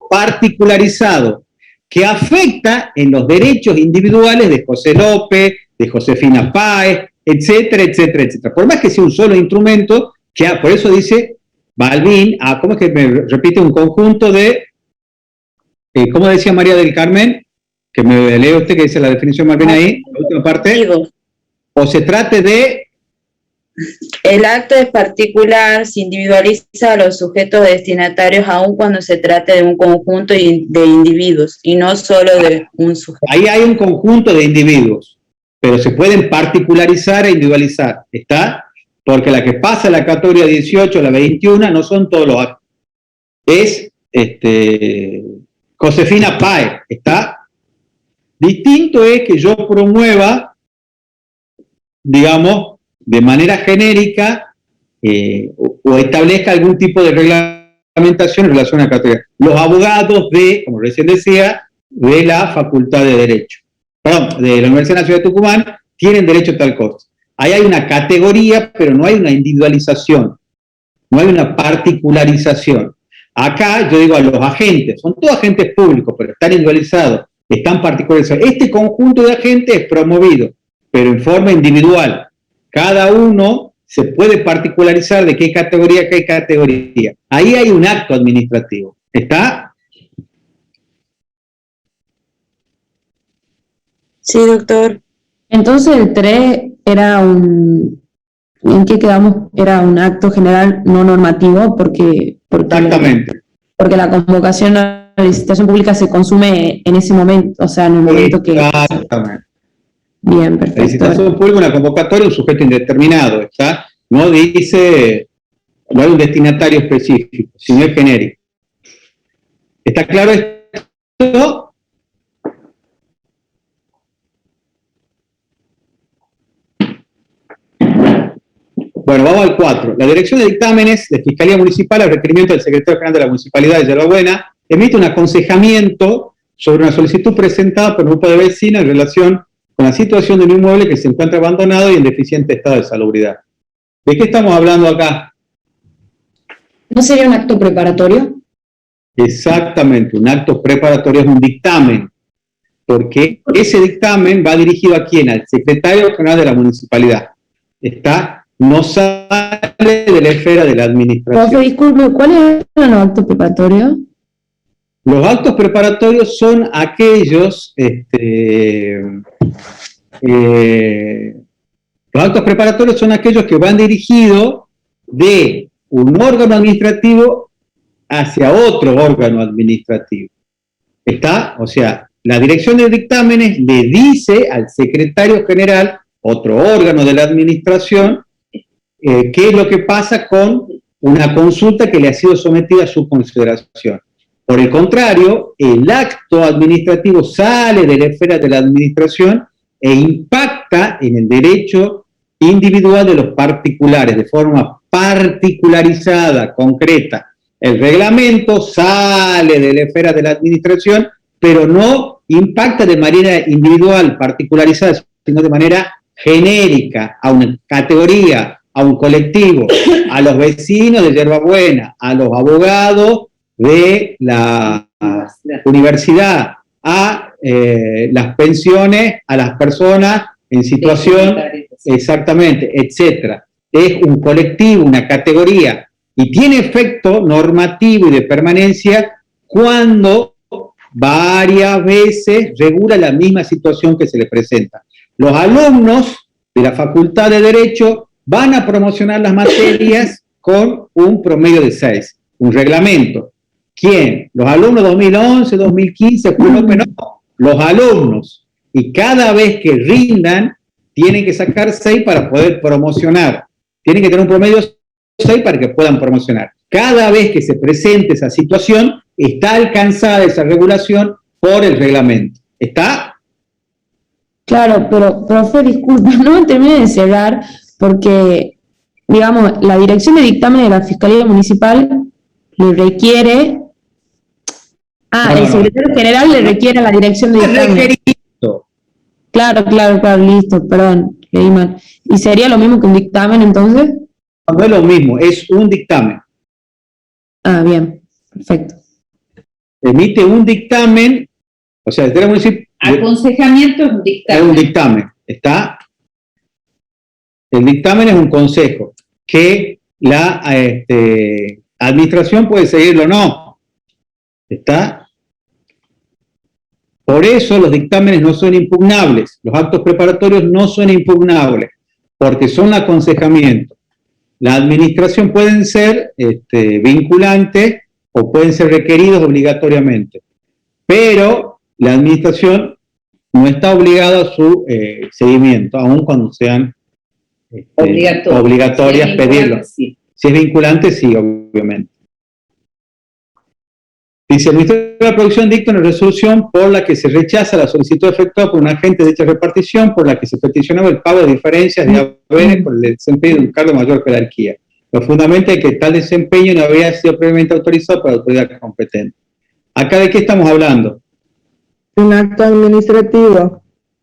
Speaker 3: Particularizado, que afecta en los derechos individuales de José López, de Josefina Páez, etcétera, etcétera, etcétera. Por más que sea un solo instrumento, por eso dice Balbín, ¿cómo es que me repite? Un conjunto de, ¿cómo decía María del Carmen? Que me lee usted, que dice la definición más bien ahí, la última parte. O se trate de...
Speaker 4: El acto es particular, se individualiza a los sujetos destinatarios, aun cuando se trate de un conjunto de individuos, y no solo de un sujeto.
Speaker 3: Ahí hay un conjunto de individuos. pero se pueden particularizar e individualizar, ¿está? Porque la que pasa la categoría 18 a la 21 no son todos los actos. Es Josefina Páez, ¿está? Distinto es que yo promueva, digamos, de manera genérica o establezca algún tipo de reglamentación en relación a la categoría. Los abogados como recién decía, de la Facultad de Derecho, perdón, de la Universidad Nacional de Tucumán, tienen derecho a tal cosa. Ahí hay una categoría, pero no hay una individualización, no hay una particularización. Acá yo digo a los agentes, son todos agentes públicos, pero están individualizados, están particularizados. Este conjunto de agentes es promovido, pero en forma individual. Cada uno se puede particularizar de qué categoría a qué categoría. Ahí hay un acto administrativo. ¿Está?
Speaker 4: Sí, doctor.
Speaker 10: Entonces el 3 era ¿en qué quedamos? Era un acto general no normativo porque
Speaker 3: exactamente.
Speaker 10: Porque la convocación a la licitación pública se consume en ese momento, o sea, en el momento que...
Speaker 3: Exactamente.
Speaker 10: Bien, perfecto.
Speaker 3: La licitación pública, una convocatoria, un sujeto indeterminado, ¿está? No dice, no hay un destinatario específico, sino es genérico. ¿Está claro esto? Bueno, vamos al 4. La Dirección de Dictámenes de Fiscalía Municipal, al requerimiento del Secretario General de la Municipalidad de Yerbabuena, emite un aconsejamiento sobre una solicitud presentada por un grupo de vecinos en relación con la situación de un inmueble que se encuentra abandonado y en deficiente estado de salubridad. ¿De qué estamos hablando acá?
Speaker 7: ¿No sería un acto preparatorio?
Speaker 3: Exactamente, un acto preparatorio es un dictamen, porque ese dictamen va dirigido ¿a quién? Al Secretario General de la Municipalidad. No sale de la esfera de la administración.
Speaker 10: Profe, disculpe, ¿cuáles eran los actos preparatorios?
Speaker 3: Los actos preparatorios son aquellos, los actos preparatorios son aquellos que van dirigidos de un órgano administrativo hacia otro órgano administrativo. ¿Está? O sea, la Dirección de Dictámenes le dice al Secretario General, otro órgano de la administración, qué es lo que pasa con una consulta que le ha sido sometida a su consideración. Por el contrario, el acto administrativo sale de la esfera de la administración e impacta en el derecho individual de los particulares, de forma particularizada, concreta. El reglamento sale de la esfera de la administración, pero no impacta de manera individual, particularizada, sino de manera genérica, a una categoría, a un colectivo, a los vecinos de Yerbabuena, a los abogados de la universidad, a las pensiones, a las personas en situación, exactamente, etcétera. Es un colectivo, una categoría, y tiene efecto normativo y de permanencia cuando varias veces regula la misma situación que se le presenta. Los alumnos de la Facultad de Derecho van a promocionar las materias con un promedio de 6, un reglamento. ¿Quién? Los alumnos 2011, 2015, no, los alumnos. Y cada vez que rindan, tienen que sacar 6 para poder promocionar. Tienen que tener un promedio de 6 para que puedan promocionar. Cada vez que se presente esa situación, está alcanzada esa regulación por el reglamento. ¿Está?
Speaker 10: Claro, pero, profe, disculpa, no me termine de cerrar, porque, digamos, la Dirección de Dictámenes de la Fiscalía Municipal le requiere... el Secretario General le requiere a la Dirección de Dictámenes. Claro, listo, perdón, leí mal. ¿Y sería lo mismo que un dictamen, entonces?
Speaker 3: No es lo mismo, es un dictamen.
Speaker 10: Ah, bien, perfecto.
Speaker 3: Emite un dictamen, o sea, el municipio...
Speaker 1: Aconsejamiento es un dictamen.
Speaker 3: Es un dictamen, ¿está? El dictamen es un consejo que la administración puede seguirlo o no. ¿Está? Por eso los dictámenes no son impugnables, los actos preparatorios no son impugnables, porque son aconsejamiento. La administración pueden ser vinculantes o pueden ser requeridos obligatoriamente, pero la administración no está obligado a su seguimiento, aun cuando sean obligatorias pedirlo. Sí. Si es vinculante, sí, obviamente. Dice, el Ministerio de la Producción dicta una resolución por la que se rechaza la solicitud efectuada por un agente de dicha repartición, por la que se peticionaba el pago de diferencias de haberes por el desempeño de un cargo de mayor jerarquía. Lo fundamento es que tal desempeño no había sido previamente autorizado por la autoridad competente. ¿Acá de qué estamos hablando?
Speaker 9: Un acto administrativo.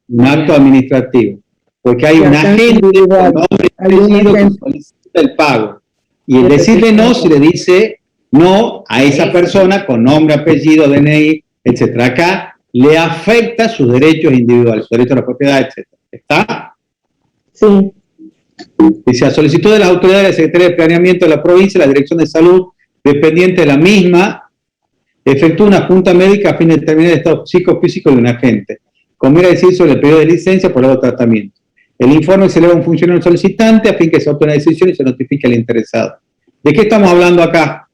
Speaker 3: Un acto administrativo. Porque hay un agente con nombre y apellido que solicita el pago. Y el decirle no se le dice no a esa persona con nombre, apellido, DNI, etc. Acá le afecta sus derechos individuales, su derecho a la propiedad, etc. ¿Está?
Speaker 9: Sí.
Speaker 3: Dice, a solicitud de las autoridades de la Secretaría de Planeamiento de la provincia, la Dirección de Salud, dependiente de la misma, efectúa una junta médica a fin de determinar el estado psicofísico de un agente, con mira decir sobre el periodo de licencia por el tratamiento. El informe se eleva a un funcionario solicitante a fin que se adopte una decisión y se notifique al interesado. ¿De qué estamos hablando acá?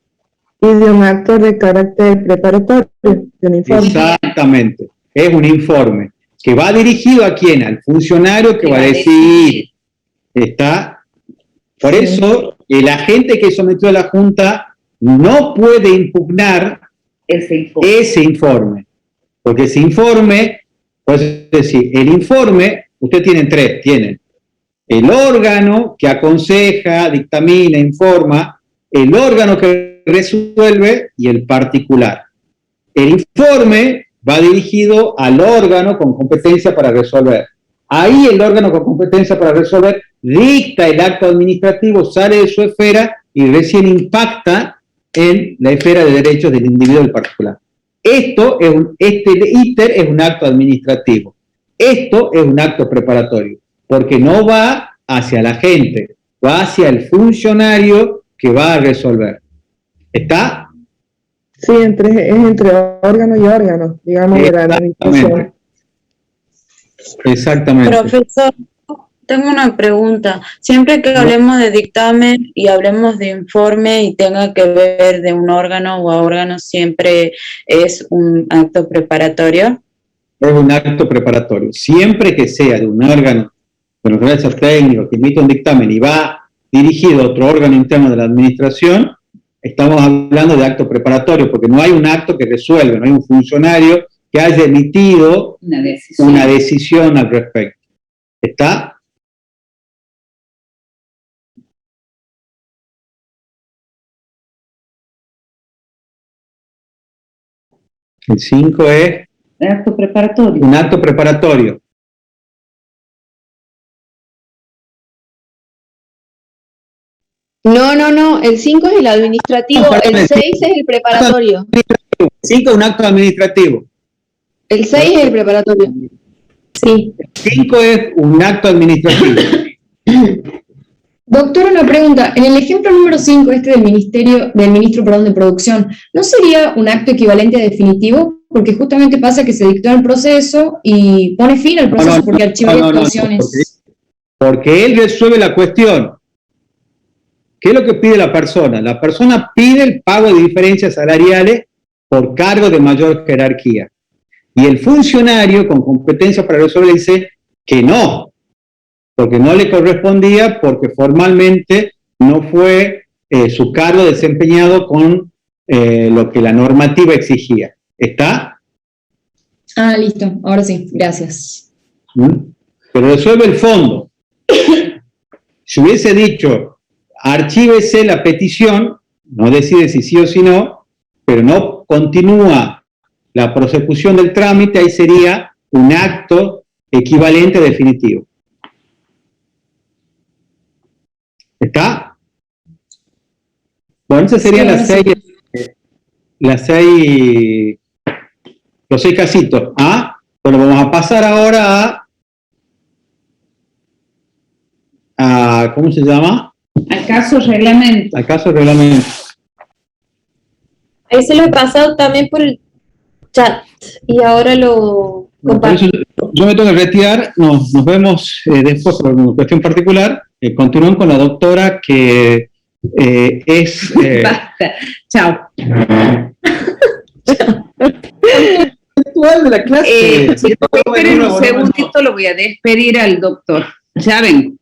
Speaker 9: Y de un acto de carácter preparatorio, de un informe.
Speaker 3: Exactamente. Es un informe que va dirigido a quién, al funcionario que va a decidir. ¿Está? Por eso, el agente que sometió a la Junta no puede impugnar ese informe. Porque ese informe, pues decir, el informe, usted tienen tres, tienen el órgano que aconseja, dictamina, informa, el órgano que resuelve y el particular. El informe va dirigido al órgano con competencia para resolver. Ahí el órgano con competencia para resolver dicta el acto administrativo, sale de su esfera y recién impacta en la esfera de derechos del individuo del particular. Este íter es un acto administrativo. Esto es un acto preparatorio, porque no va hacia la gente, va hacia el funcionario que va a resolver. ¿Está?
Speaker 9: Sí, es entre órgano y órgano, digamos, de la administración.
Speaker 3: Exactamente.
Speaker 4: Profesor, tengo una pregunta. Siempre que hablemos de dictamen y hablemos de informe y tenga que ver de un órgano o a órgano, ¿siempre es un acto preparatorio?
Speaker 3: Es un acto preparatorio. Siempre que sea de un órgano de los derechos técnicos que emite un dictamen y va dirigido a otro órgano interno de la administración, estamos hablando de acto preparatorio, porque no hay un acto que resuelve, no hay un funcionario que haya emitido una decisión al respecto. ¿Está? El 5 es
Speaker 1: acto preparatorio.
Speaker 3: Un acto preparatorio.
Speaker 6: No, el 5 es el administrativo, el 6 es el preparatorio.
Speaker 3: El 5 es un acto administrativo.
Speaker 6: El 6 es el preparatorio.
Speaker 8: Sí.
Speaker 3: El 5 es un acto administrativo.
Speaker 7: Doctor, una pregunta. En el ejemplo número 5, del ministro de Producción, ¿no sería un acto equivalente a definitivo? Porque justamente pasa que se dictó el proceso y pone fin al proceso porque archiva las actuaciones.
Speaker 3: Porque él resuelve la cuestión. ¿Qué es lo que pide la persona? La persona pide el pago de diferencias salariales por cargo de mayor jerarquía. Y el funcionario con competencia para resolver dice que no, porque no le correspondía, porque formalmente no fue su cargo desempeñado con lo que la normativa exigía. ¿Está?
Speaker 7: Ah, listo. Ahora sí. Gracias.
Speaker 3: Pero resuelve el fondo. Si hubiese dicho, archívese la petición, no decide si sí o si no, pero no continúa la prosecución del trámite, ahí sería un acto equivalente definitivo. ¿Está? Bueno, esas serían los 6 casitos. ¿Ah? Bueno, vamos a pasar ahora a ¿cómo se llama?
Speaker 1: Al caso reglamento.
Speaker 3: Al caso reglamento.
Speaker 8: Ahí se lo he pasado también por el chat y ahora lo comparto.
Speaker 3: Yo me tengo que retirar, nos vemos después por una cuestión particular. Continúen con la doctora que es...
Speaker 1: Basta, chao.
Speaker 3: puntual de la clase.
Speaker 1: Esperen un segundito, lo voy a despedir al doctor. Ya vengo.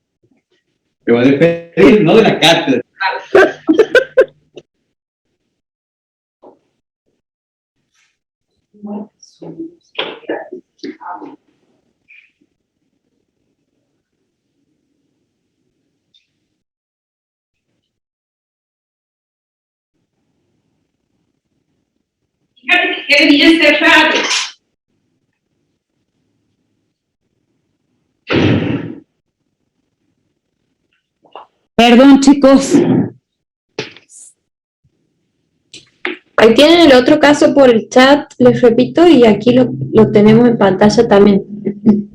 Speaker 3: Me voy a despedir, no de la cátedra.
Speaker 1: Fíjate que quede bien cerrado. Perdón, chicos.
Speaker 8: Ahí tienen el otro caso por el chat, les repito, y aquí lo tenemos en pantalla también.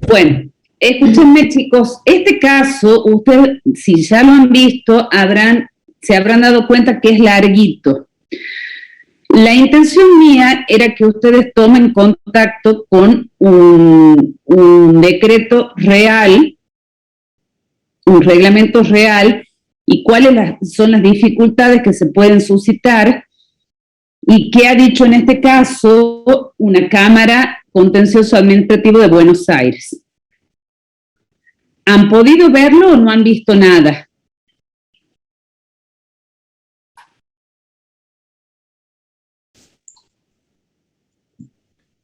Speaker 1: Bueno, escúchenme, chicos. Este caso, ustedes, si ya lo han visto, se habrán dado cuenta que es larguito. La intención mía era que ustedes tomen contacto con un decreto real, un reglamento real, y cuáles son las dificultades que se pueden suscitar, y qué ha dicho en este caso una Cámara Contencioso Administrativo de Buenos Aires. ¿Han podido verlo o no han visto nada?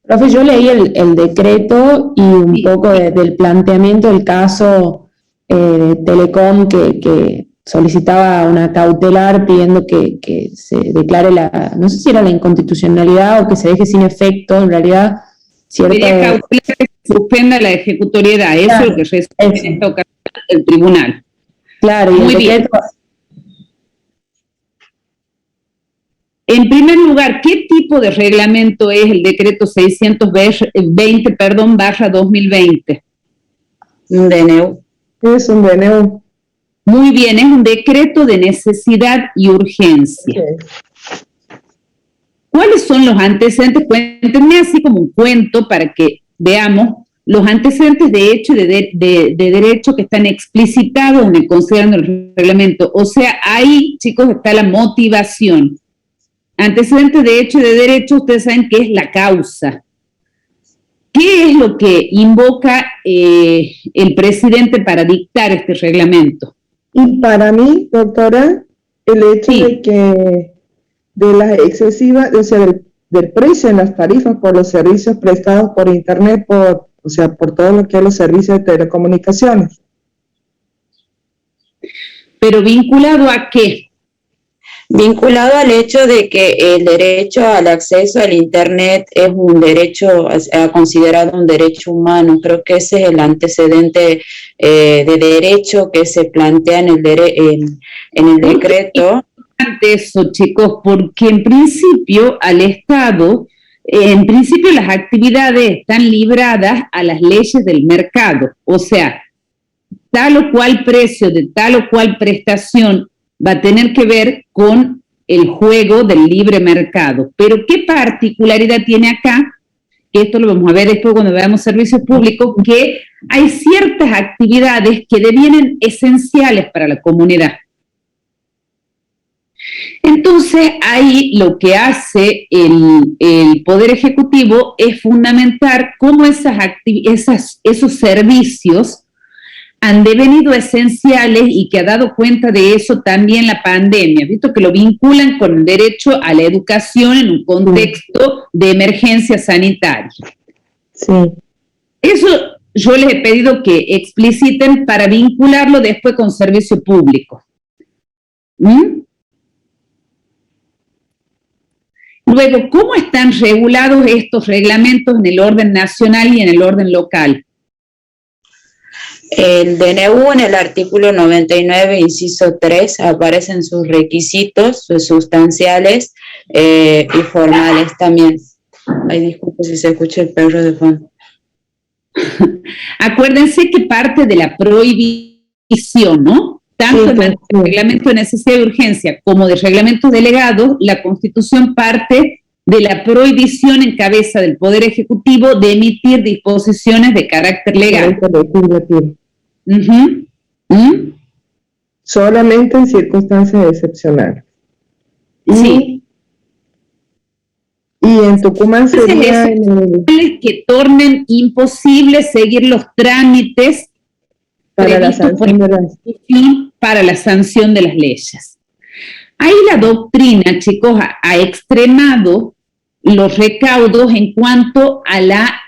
Speaker 10: Profe, yo leí el decreto y un poco del planteamiento del caso de Telecom que solicitaba una cautelar pidiendo que se declare no sé si era la inconstitucionalidad o que se deje sin efecto, en realidad,
Speaker 1: Quería cautelar que se suspenda la ejecutoriedad, eso es lo que resuelve en esta ocasión el tribunal.
Speaker 10: Claro, y
Speaker 1: muy bien. En primer lugar, ¿qué tipo de reglamento es el decreto 620/2020?
Speaker 4: Un DNU.
Speaker 9: Es un DNU.
Speaker 1: Muy bien, es un decreto de necesidad y urgencia.
Speaker 9: Okay.
Speaker 1: ¿Cuáles son los antecedentes? Cuéntenme así como un cuento para que veamos los antecedentes de hecho y de derecho que están explicitados en el considerando el reglamento. O sea, ahí, chicos, está la motivación. Antecedentes de hecho y de derecho, ustedes saben qué es la causa. ¿Qué es lo que invoca el presidente para dictar este reglamento?
Speaker 9: Y para mí, doctora, el hecho de que de las excesivas, o sea, del precio en las tarifas por los servicios prestados por internet, por todo lo que es los servicios de telecomunicaciones.
Speaker 1: ¿Pero vinculado a qué?
Speaker 4: Vinculado al hecho de que el derecho al acceso al Internet es un derecho, considerado un derecho humano. Creo que ese es el antecedente de derecho que se plantea en el decreto.
Speaker 1: Eso, chicos, porque en principio al Estado, las actividades están libradas a las leyes del mercado. O sea, tal o cual precio de tal o cual prestación va a tener que ver con el juego del libre mercado. Pero ¿qué particularidad tiene acá? Que esto lo vamos a ver después cuando veamos servicios públicos, que hay ciertas actividades que devienen esenciales para la comunidad. Entonces, ahí lo que hace el Poder Ejecutivo es fundamentar cómo esos servicios han devenido esenciales y que ha dado cuenta de eso también la pandemia, visto que lo vinculan con el derecho a la educación en un contexto de emergencia sanitaria.
Speaker 9: Sí.
Speaker 1: Eso yo les he pedido que expliciten para vincularlo después con servicio público. Luego, ¿cómo están regulados estos reglamentos en el orden nacional y en el orden local?
Speaker 4: El DNU en el artículo 99, inciso 3, aparecen sus requisitos, sus sustanciales y formales también. Ay, disculpe si se escucha el perro de fondo.
Speaker 1: Acuérdense que parte de la prohibición, ¿no? Tanto en el reglamento de necesidad y urgencia como de reglamentos delegados, la Constitución parte de la prohibición en cabeza del Poder Ejecutivo de emitir disposiciones de carácter legal.
Speaker 9: Solamente en circunstancias excepcionales.
Speaker 1: Sí.
Speaker 9: Y Y en Tucumán sería
Speaker 1: que tornen imposible seguir los trámites
Speaker 9: para la sanción
Speaker 1: para la sanción de las leyes. Ahí la doctrina, chicos, ha extremado los recaudos en cuanto a la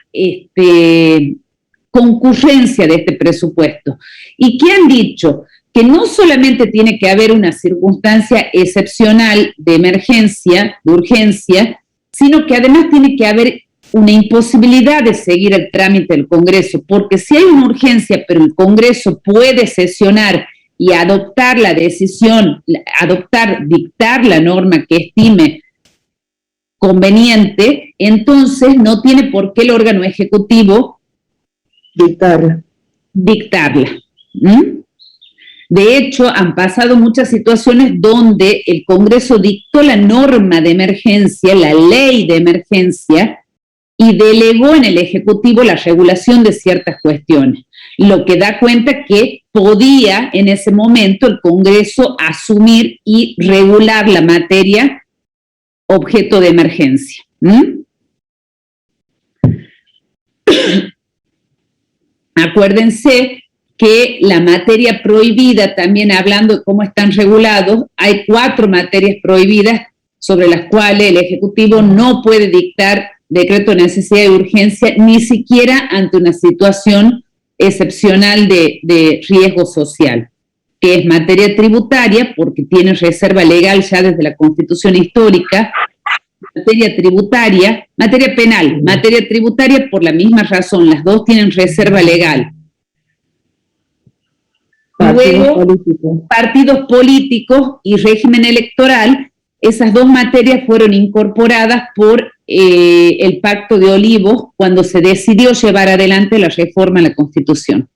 Speaker 1: concurrencia de este presupuesto. ¿Y qué han dicho? Que no solamente tiene que haber una circunstancia excepcional de emergencia, de urgencia, sino que además tiene que haber una imposibilidad de seguir el trámite del Congreso, porque si hay una urgencia, pero el Congreso puede sesionar y adoptar la decisión, dictar la norma que estime conveniente, entonces no tiene por qué el órgano ejecutivo dictarla. De hecho, han pasado muchas situaciones donde el Congreso dictó la norma de emergencia, la ley de emergencia, y delegó en el Ejecutivo la regulación de ciertas cuestiones, lo que da cuenta que podía en ese momento el Congreso asumir y regular la materia objeto de emergencia. Acuérdense que la materia prohibida, también hablando de cómo están regulados, hay 4 materias prohibidas sobre las cuales el Ejecutivo no puede dictar decreto de necesidad y urgencia, ni siquiera ante una situación excepcional de riesgo social, que es materia tributaria, porque tiene reserva legal ya desde la Constitución histórica, materia tributaria, materia penal, materia tributaria por la misma razón, las dos tienen reserva legal. Luego, partidos políticos y régimen electoral, esas 2 materias fueron incorporadas por el Pacto de Olivos cuando se decidió llevar adelante la reforma a la Constitución.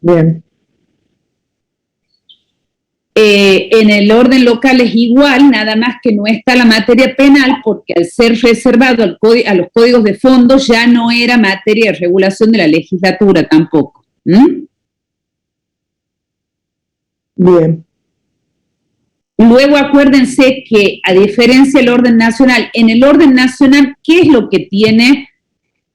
Speaker 9: Bien.
Speaker 1: En el orden local es igual, nada más que no está la materia penal, porque al ser reservado a los códigos de fondo ya no era materia de regulación de la legislatura tampoco.
Speaker 9: Bien.
Speaker 1: Luego acuérdense que, a diferencia del orden nacional, en el orden nacional, ¿qué es lo que tiene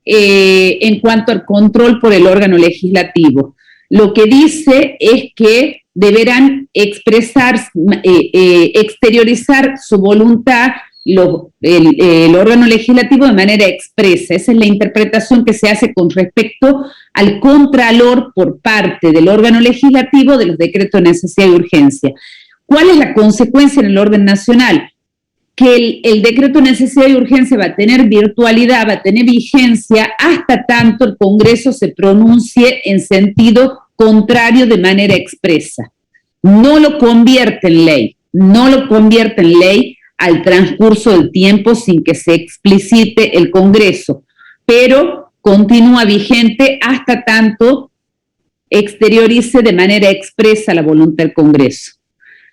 Speaker 1: en cuanto al control por el órgano legislativo? Lo que dice es que deberán exteriorizar su voluntad el órgano legislativo de manera expresa. Esa es la interpretación que se hace con respecto al contralor por parte del órgano legislativo de los decretos de necesidad y urgencia. ¿Cuál es la consecuencia en el orden nacional? Que el decreto de necesidad y urgencia va a tener virtualidad, va a tener vigencia hasta tanto el Congreso se pronuncie en sentido contrario de manera expresa. No lo convierte en ley, al transcurso del tiempo sin que se explicite el Congreso, pero continúa vigente hasta tanto exteriorice de manera expresa la voluntad del Congreso.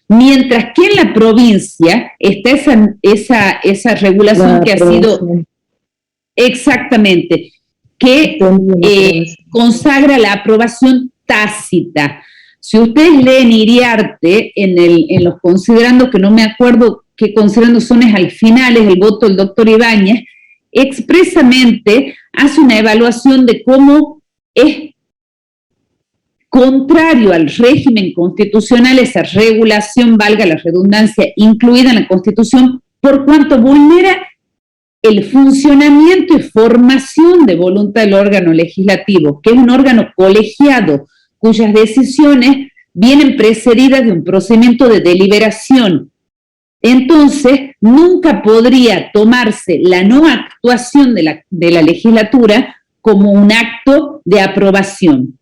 Speaker 1: Mientras que en la provincia está esa regulación que ha sido exactamente, que consagra la aprobación tácita. Si ustedes leen Iriarte en los considerandos, que no me acuerdo qué considerandos son, es al final, es el voto del doctor Ibáñez, expresamente hace una evaluación de cómo es contrario al régimen constitucional esa regulación, valga la redundancia, incluida en la Constitución, por cuanto vulnera el funcionamiento y formación de voluntad del órgano legislativo, que es un órgano colegiado, cuyas decisiones vienen precedidas de un procedimiento de deliberación. Entonces, nunca podría tomarse la no actuación de la legislatura como un acto de aprobación.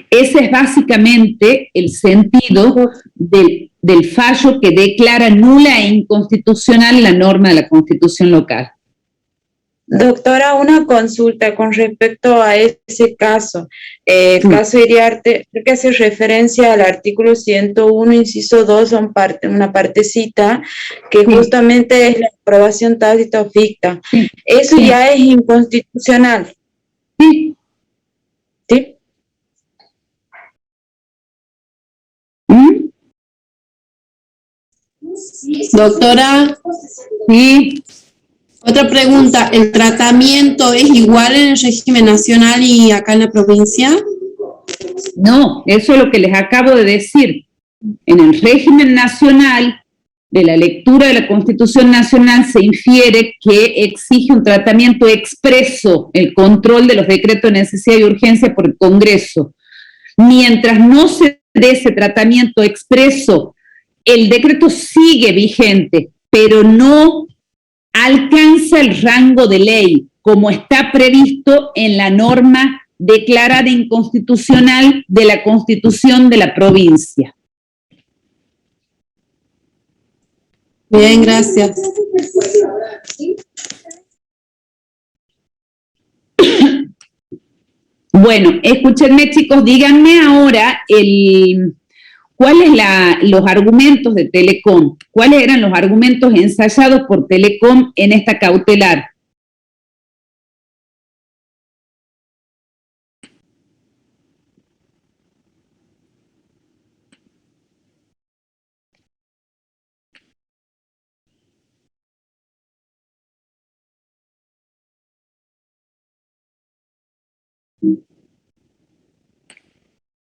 Speaker 1: Ese es básicamente el sentido del fallo que declara nula e inconstitucional la norma de la Constitución local.
Speaker 4: Doctora, una consulta con respecto a ese caso. Caso Iriarte, creo que hace referencia al artículo 101, inciso 2, una partecita que justamente es la aprobación tácita o ficta. Eso ya es inconstitucional.
Speaker 1: Sí.
Speaker 4: ¿Sí?
Speaker 11: Doctora,
Speaker 1: Sí,
Speaker 11: otra pregunta, ¿el tratamiento es igual en el régimen nacional y acá en la provincia?
Speaker 1: no, eso es lo que les acabo de decir. En el régimen nacional, de la lectura de la Constitución Nacional, se infiere que exige un tratamiento expreso, el control de los decretos de necesidad y urgencia por el Congreso. Mientras no se dé ese tratamiento expreso, el decreto sigue vigente, pero no alcanza el rango de ley, como está previsto en la norma declarada inconstitucional de la Constitución de la provincia.
Speaker 11: Bien, gracias.
Speaker 1: Bueno, escúchenme, chicos, díganme ahora cuáles los argumentos de Telecom, cuáles eran los argumentos ensayados por Telecom en esta cautelar.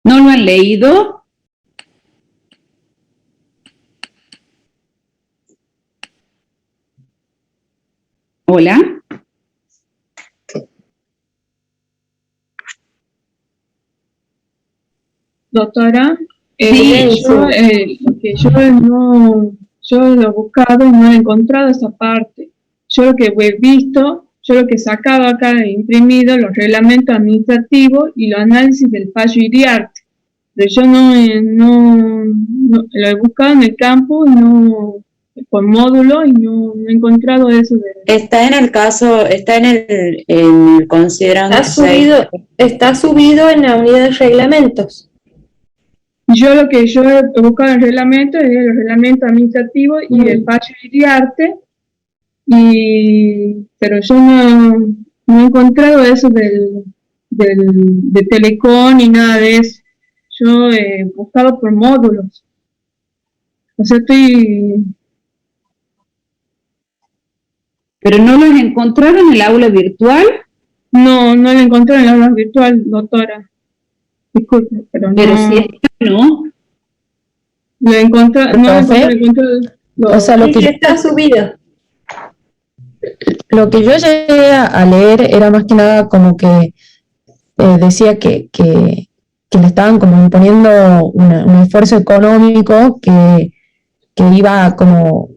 Speaker 1: ¿No lo han leído? Hola.
Speaker 5: Doctora,
Speaker 1: Sí,
Speaker 5: yo lo he buscado y no he encontrado esa parte. Yo lo que he visto, yo lo que he sacado acá, he imprimido los reglamentos administrativos y los análisis del fallo Iriarte. Pero yo no lo he buscado en el campo, por módulo, y no he encontrado eso.
Speaker 4: Está en el caso, está en el considerando.
Speaker 8: Está subido en la unidad de reglamentos.
Speaker 5: Lo que yo he buscado en el reglamento es el reglamento administrativo y el fallo Iriarte, pero yo no he encontrado eso de Telecom ni nada de eso. Yo he buscado por módulos. O sea,
Speaker 1: ¿Pero no los encontraron en el aula virtual?
Speaker 5: No lo encontré en el aula virtual, doctora. Disculpe, pero
Speaker 1: si está, ¿no?
Speaker 5: Lo encontré,
Speaker 10: O sea, lo que
Speaker 8: está subido.
Speaker 10: Lo que yo llegué a leer era más que nada como que decía que le estaban como imponiendo un esfuerzo económico que iba como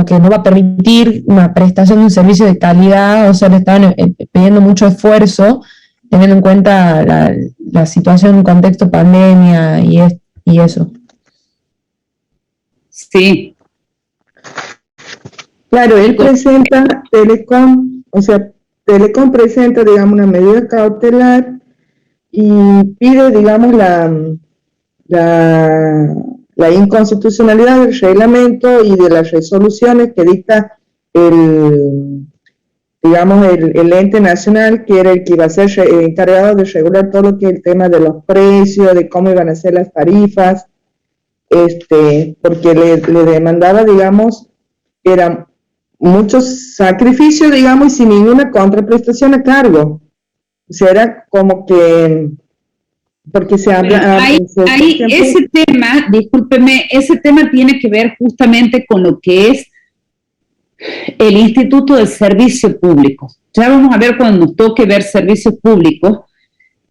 Speaker 10: que no va a permitir una prestación de un servicio de calidad, o sea, le estaban pidiendo mucho esfuerzo, teniendo en cuenta la situación en contexto pandemia y eso.
Speaker 1: Sí.
Speaker 9: Claro, él presenta Telecom, o sea, Telecom presenta, digamos, una medida cautelar y pide, digamos, la inconstitucionalidad del reglamento y de las resoluciones que dicta el ente nacional, que era el que iba a ser encargado de regular todo lo que es el tema de los precios, de cómo iban a ser las tarifas, porque le demandaba, digamos, eran muchos sacrificios, digamos, y sin ninguna contraprestación a cargo. O sea, era como que, porque se habla...
Speaker 1: ese tema, discúlpeme, ese tema tiene que ver justamente con lo que es el Instituto del Servicio Público. Ya vamos a ver cuando nos toque ver servicios públicos,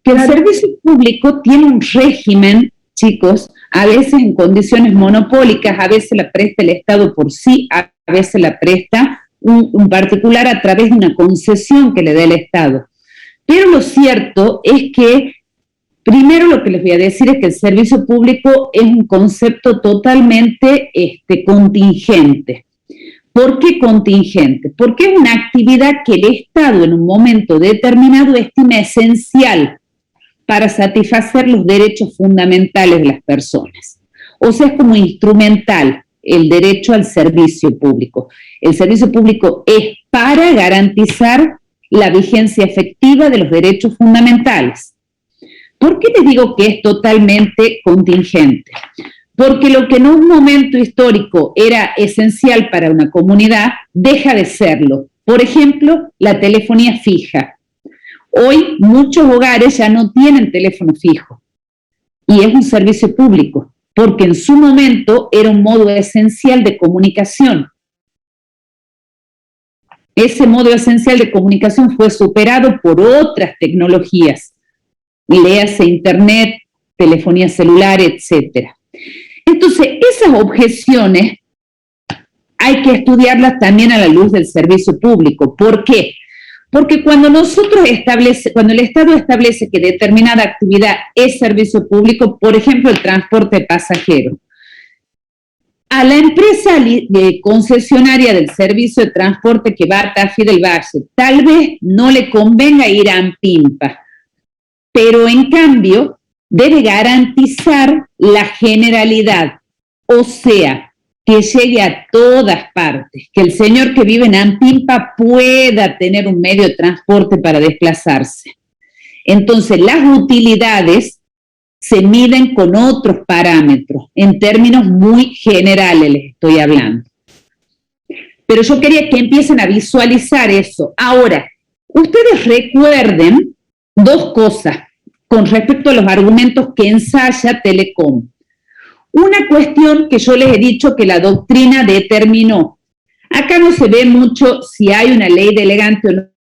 Speaker 1: que el servicio público tiene un régimen, chicos, a veces en condiciones monopólicas, a veces la presta el Estado por sí, a veces la presta un particular a través de una concesión que le da el Estado. Pero lo cierto es que, primero lo que les voy a decir es que el servicio público es un concepto totalmente contingente. ¿Por qué contingente? Porque es una actividad que el Estado en un momento determinado estima esencial para satisfacer los derechos fundamentales de las personas. O sea, es como instrumental el derecho al servicio público. El servicio público es para garantizar la vigencia efectiva de los derechos fundamentales. ¿Por qué les digo que es totalmente contingente? porque lo que en un momento histórico era esencial para una comunidad, deja de serlo. Por ejemplo, la telefonía fija. Hoy muchos hogares ya no tienen teléfono fijo y es un servicio público, porque en su momento era un modo esencial de comunicación. Ese modo esencial de comunicación fue superado por otras tecnologías, léase internet, telefonía celular, etc. Entonces, esas objeciones hay que estudiarlas también a la luz del servicio público. ¿Por qué? Porque cuando cuando el Estado establece que determinada actividad es servicio público, por ejemplo, el transporte pasajero, a la empresa concesionaria del servicio de transporte que va a Tafí del Valle, tal vez no le convenga ir a Ampimpa, pero en cambio debe garantizar la generalidad, o sea, que llegue a todas partes, que el señor que vive en Ampimpa pueda tener un medio de transporte para desplazarse. Entonces, las utilidades se miden con otros parámetros, en términos muy generales les estoy hablando. Pero yo quería que empiecen a visualizar eso. Ahora, ustedes recuerden dos cosas con respecto a los argumentos que ensaya Telecom. Una cuestión que yo les he dicho que la doctrina determinó. Acá no se ve mucho si hay una ley delegante o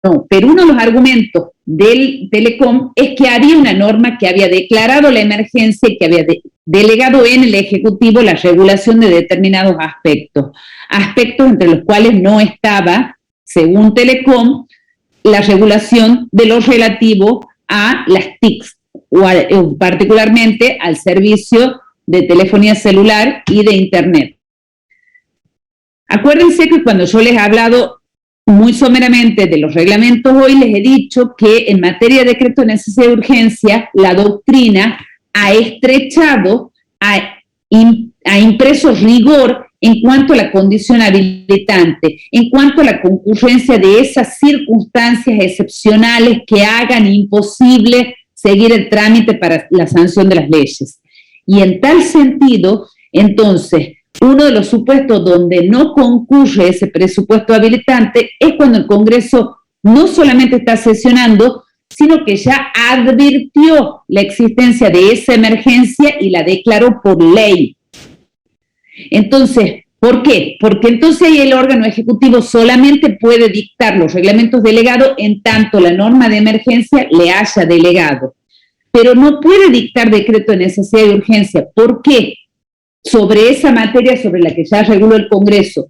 Speaker 1: no, pero uno de los argumentos del Telecom es que había una norma que había declarado la emergencia y que había delegado en el Ejecutivo la regulación de determinados aspectos entre los cuales no estaba, según Telecom, la regulación de lo relativo a las TICs, o particularmente al servicio de telefonía celular y de Internet. Acuérdense que cuando yo les he hablado muy someramente de los reglamentos, hoy les he dicho que en materia de decreto de necesidad de urgencia, la doctrina ha estrechado, ha impreso rigor en cuanto a la condición habilitante, en cuanto a la concurrencia de esas circunstancias excepcionales que hagan imposible seguir el trámite para la sanción de las leyes. Y en tal sentido, entonces, uno de los supuestos donde no concurre ese presupuesto habilitante es cuando el Congreso no solamente está sesionando, sino que ya advirtió la existencia de esa emergencia y la declaró por ley. Entonces, ¿por qué? Porque entonces ahí el órgano ejecutivo solamente puede dictar los reglamentos delegados en tanto la norma de emergencia le haya delegado. Pero no puede dictar decreto de necesidad de urgencia. ¿Por qué? Sobre esa materia sobre la que ya reguló el Congreso,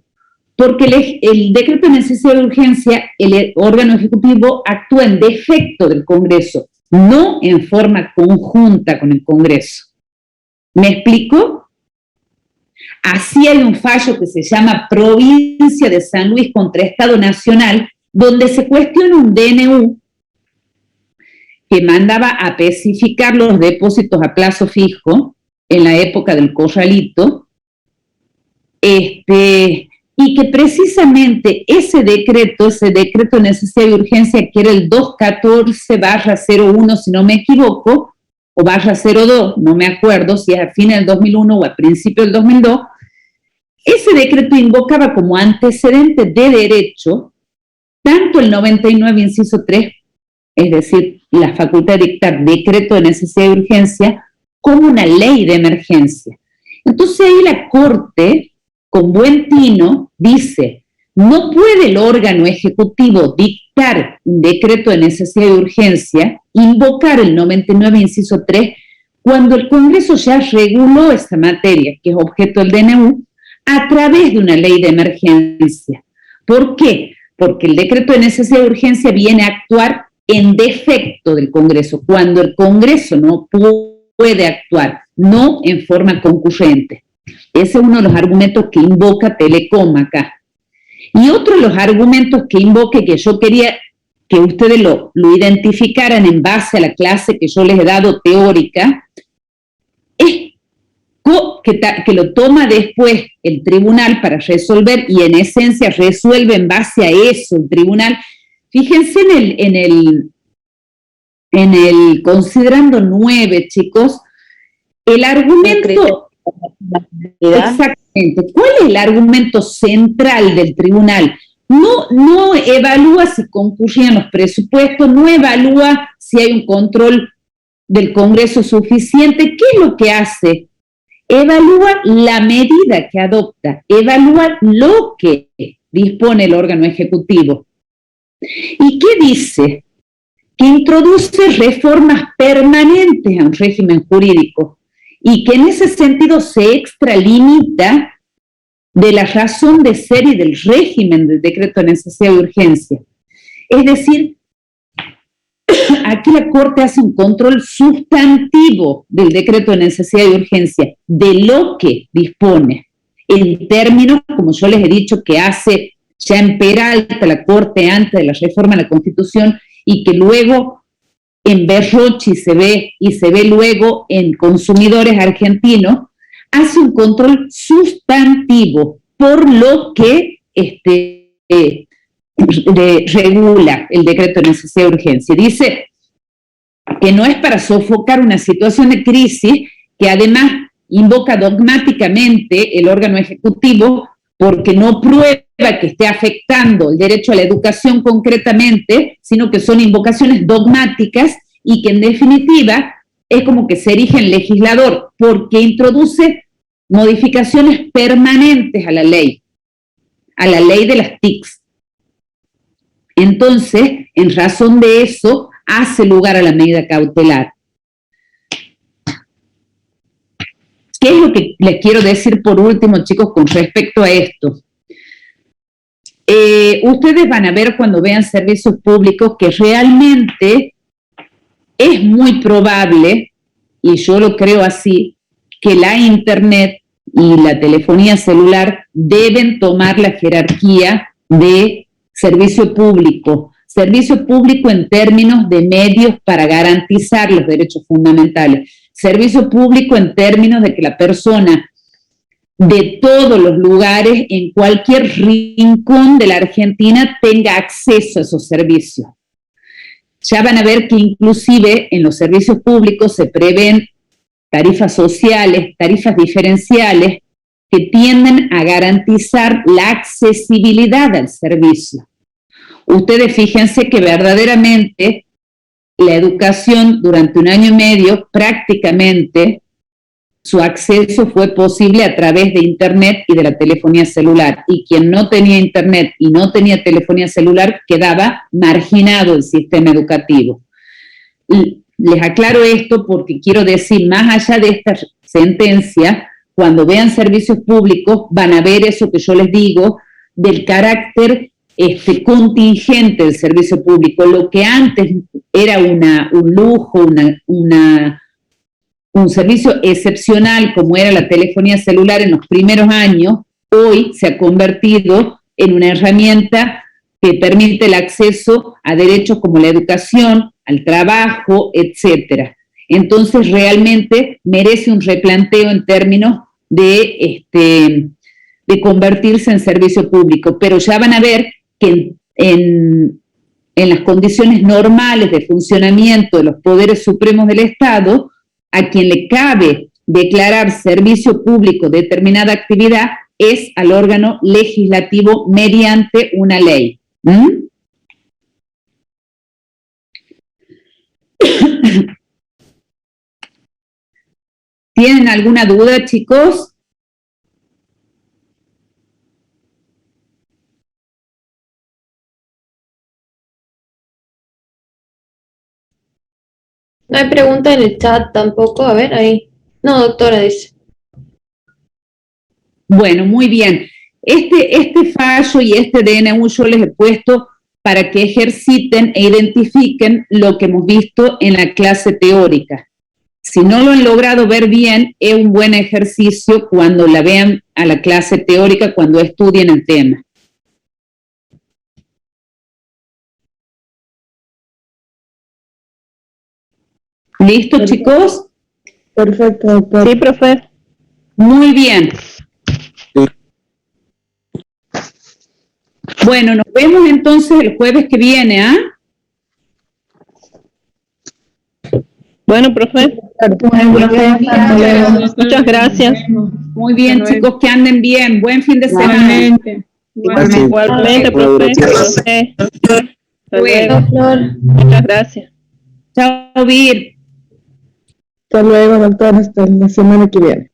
Speaker 1: porque el decreto de necesidad de urgencia, el órgano ejecutivo actúa en defecto del Congreso, no en forma conjunta con el Congreso. ¿Me explico? Así hay un fallo que se llama Provincia de San Luis contra Estado Nacional, donde se cuestiona un DNU que mandaba a especificar los depósitos a plazo fijo en la época del corralito, y que precisamente ese decreto de necesidad de urgencia, que era el 214/01, si no me equivoco, o /02, no me acuerdo si es a fines del 2001 o a principios del 2002, ese decreto invocaba como antecedente de derecho tanto el 99, inciso 3, es decir, la facultad de dictar decreto de necesidad de urgencia, como una ley de emergencia. Entonces ahí la Corte, con buen tino, dice, no puede el órgano ejecutivo dictar un decreto de necesidad de urgencia, invocar el 99, inciso 3, cuando el Congreso ya reguló esta materia, que es objeto del DNU, a través de una ley de emergencia. ¿Por qué? Porque el decreto de necesidad de urgencia viene a actuar en defecto del Congreso, cuando el Congreso no puede actuar, no en forma concurrente. Ese es uno de los argumentos que invoca Telecom acá. Y otro de los argumentos que invoque, que yo quería que ustedes lo identificaran en base a la clase que yo les he dado teórica, es que lo toma después el tribunal para resolver, y en esencia resuelve en base a eso el tribunal. Fíjense en el considerando 9, chicos, el argumento Exactamente. ¿Cuál es el argumento central del tribunal? No evalúa si concurrían los presupuestos, no evalúa si hay un control del Congreso suficiente. ¿Qué es lo que hace? Evalúa la medida que adopta, evalúa lo que dispone el órgano ejecutivo. ¿Y qué dice? Que introduce reformas permanentes a un régimen jurídico y que en ese sentido se extralimita de la razón de ser y del régimen del decreto de necesidad y urgencia. Es decir, aquí la Corte hace un control sustantivo del decreto de necesidad y urgencia, de lo que dispone, en términos, como yo les he dicho, que hace ya en Peralta la Corte antes de la reforma de la Constitución y que luego en Berrochi se ve y se ve luego en Consumidores Argentinos, hace un control sustantivo por lo que regula el decreto de necesidad y urgencia. Dice que no es para sofocar una situación de crisis que además invoca dogmáticamente el órgano ejecutivo porque no prueba que esté afectando el derecho a la educación concretamente, sino que son invocaciones dogmáticas y que en definitiva es como que se erige en legislador porque introduce modificaciones permanentes a la ley de las TICs. Entonces, en razón de eso, hace lugar a la medida cautelar. ¿Qué es lo que les quiero decir por último, chicos, con respecto a esto? Ustedes van a ver cuando vean servicios públicos que realmente es muy probable, y yo lo creo así, que la Internet y la telefonía celular deben tomar la jerarquía de servicio público en términos de medios para garantizar los derechos fundamentales, servicio público en términos de que la persona de todos los lugares, en cualquier rincón de la Argentina, tenga acceso a esos servicios. Ya van a ver que inclusive en los servicios públicos se prevén tarifas sociales, tarifas diferenciales, que tienden a garantizar la accesibilidad al servicio. Ustedes fíjense que verdaderamente la educación durante 1 año y medio prácticamente su acceso fue posible a través de Internet y de la telefonía celular. Y quien no tenía Internet y no tenía telefonía celular quedaba marginado del sistema educativo. Y les aclaro esto porque quiero decir, más allá de esta sentencia, cuando vean servicios públicos van a ver eso que yo les digo del carácter contingente del servicio público. Lo que antes era un lujo, un servicio excepcional como era la telefonía celular en los primeros años, hoy se ha convertido en una herramienta que permite el acceso a derechos como la educación, al trabajo, etcétera. Entonces realmente merece un replanteo en términos de convertirse en servicio público, pero ya van a ver que en las condiciones normales de funcionamiento de los poderes supremos del Estado, a quien le cabe declarar servicio público determinada actividad es al órgano legislativo mediante una ley. ¿Tienen alguna duda, chicos?
Speaker 8: No hay pregunta en el chat tampoco. A ver, ahí. No, doctora, dice.
Speaker 1: Bueno, muy bien. Este fallo y este DNU yo les he puesto para que ejerciten e identifiquen lo que hemos visto en la clase teórica. Si no lo han logrado ver bien, es un buen ejercicio cuando la vean a la clase teórica, cuando estudien el tema. ¿Listo, chicos?
Speaker 9: Perfecto, doctor.
Speaker 10: Sí, profe.
Speaker 1: Muy bien. Bueno, nos vemos entonces el jueves que viene, ¿ah?
Speaker 12: Bueno, profe. Muchas gracias.
Speaker 1: Muy bien, chicos, que anden bien. Buen fin de semana.
Speaker 12: Igualmente, profe. Muchas gracias.
Speaker 1: Chao, Vir.
Speaker 9: Hasta luego, doctor. Hasta la semana que viene.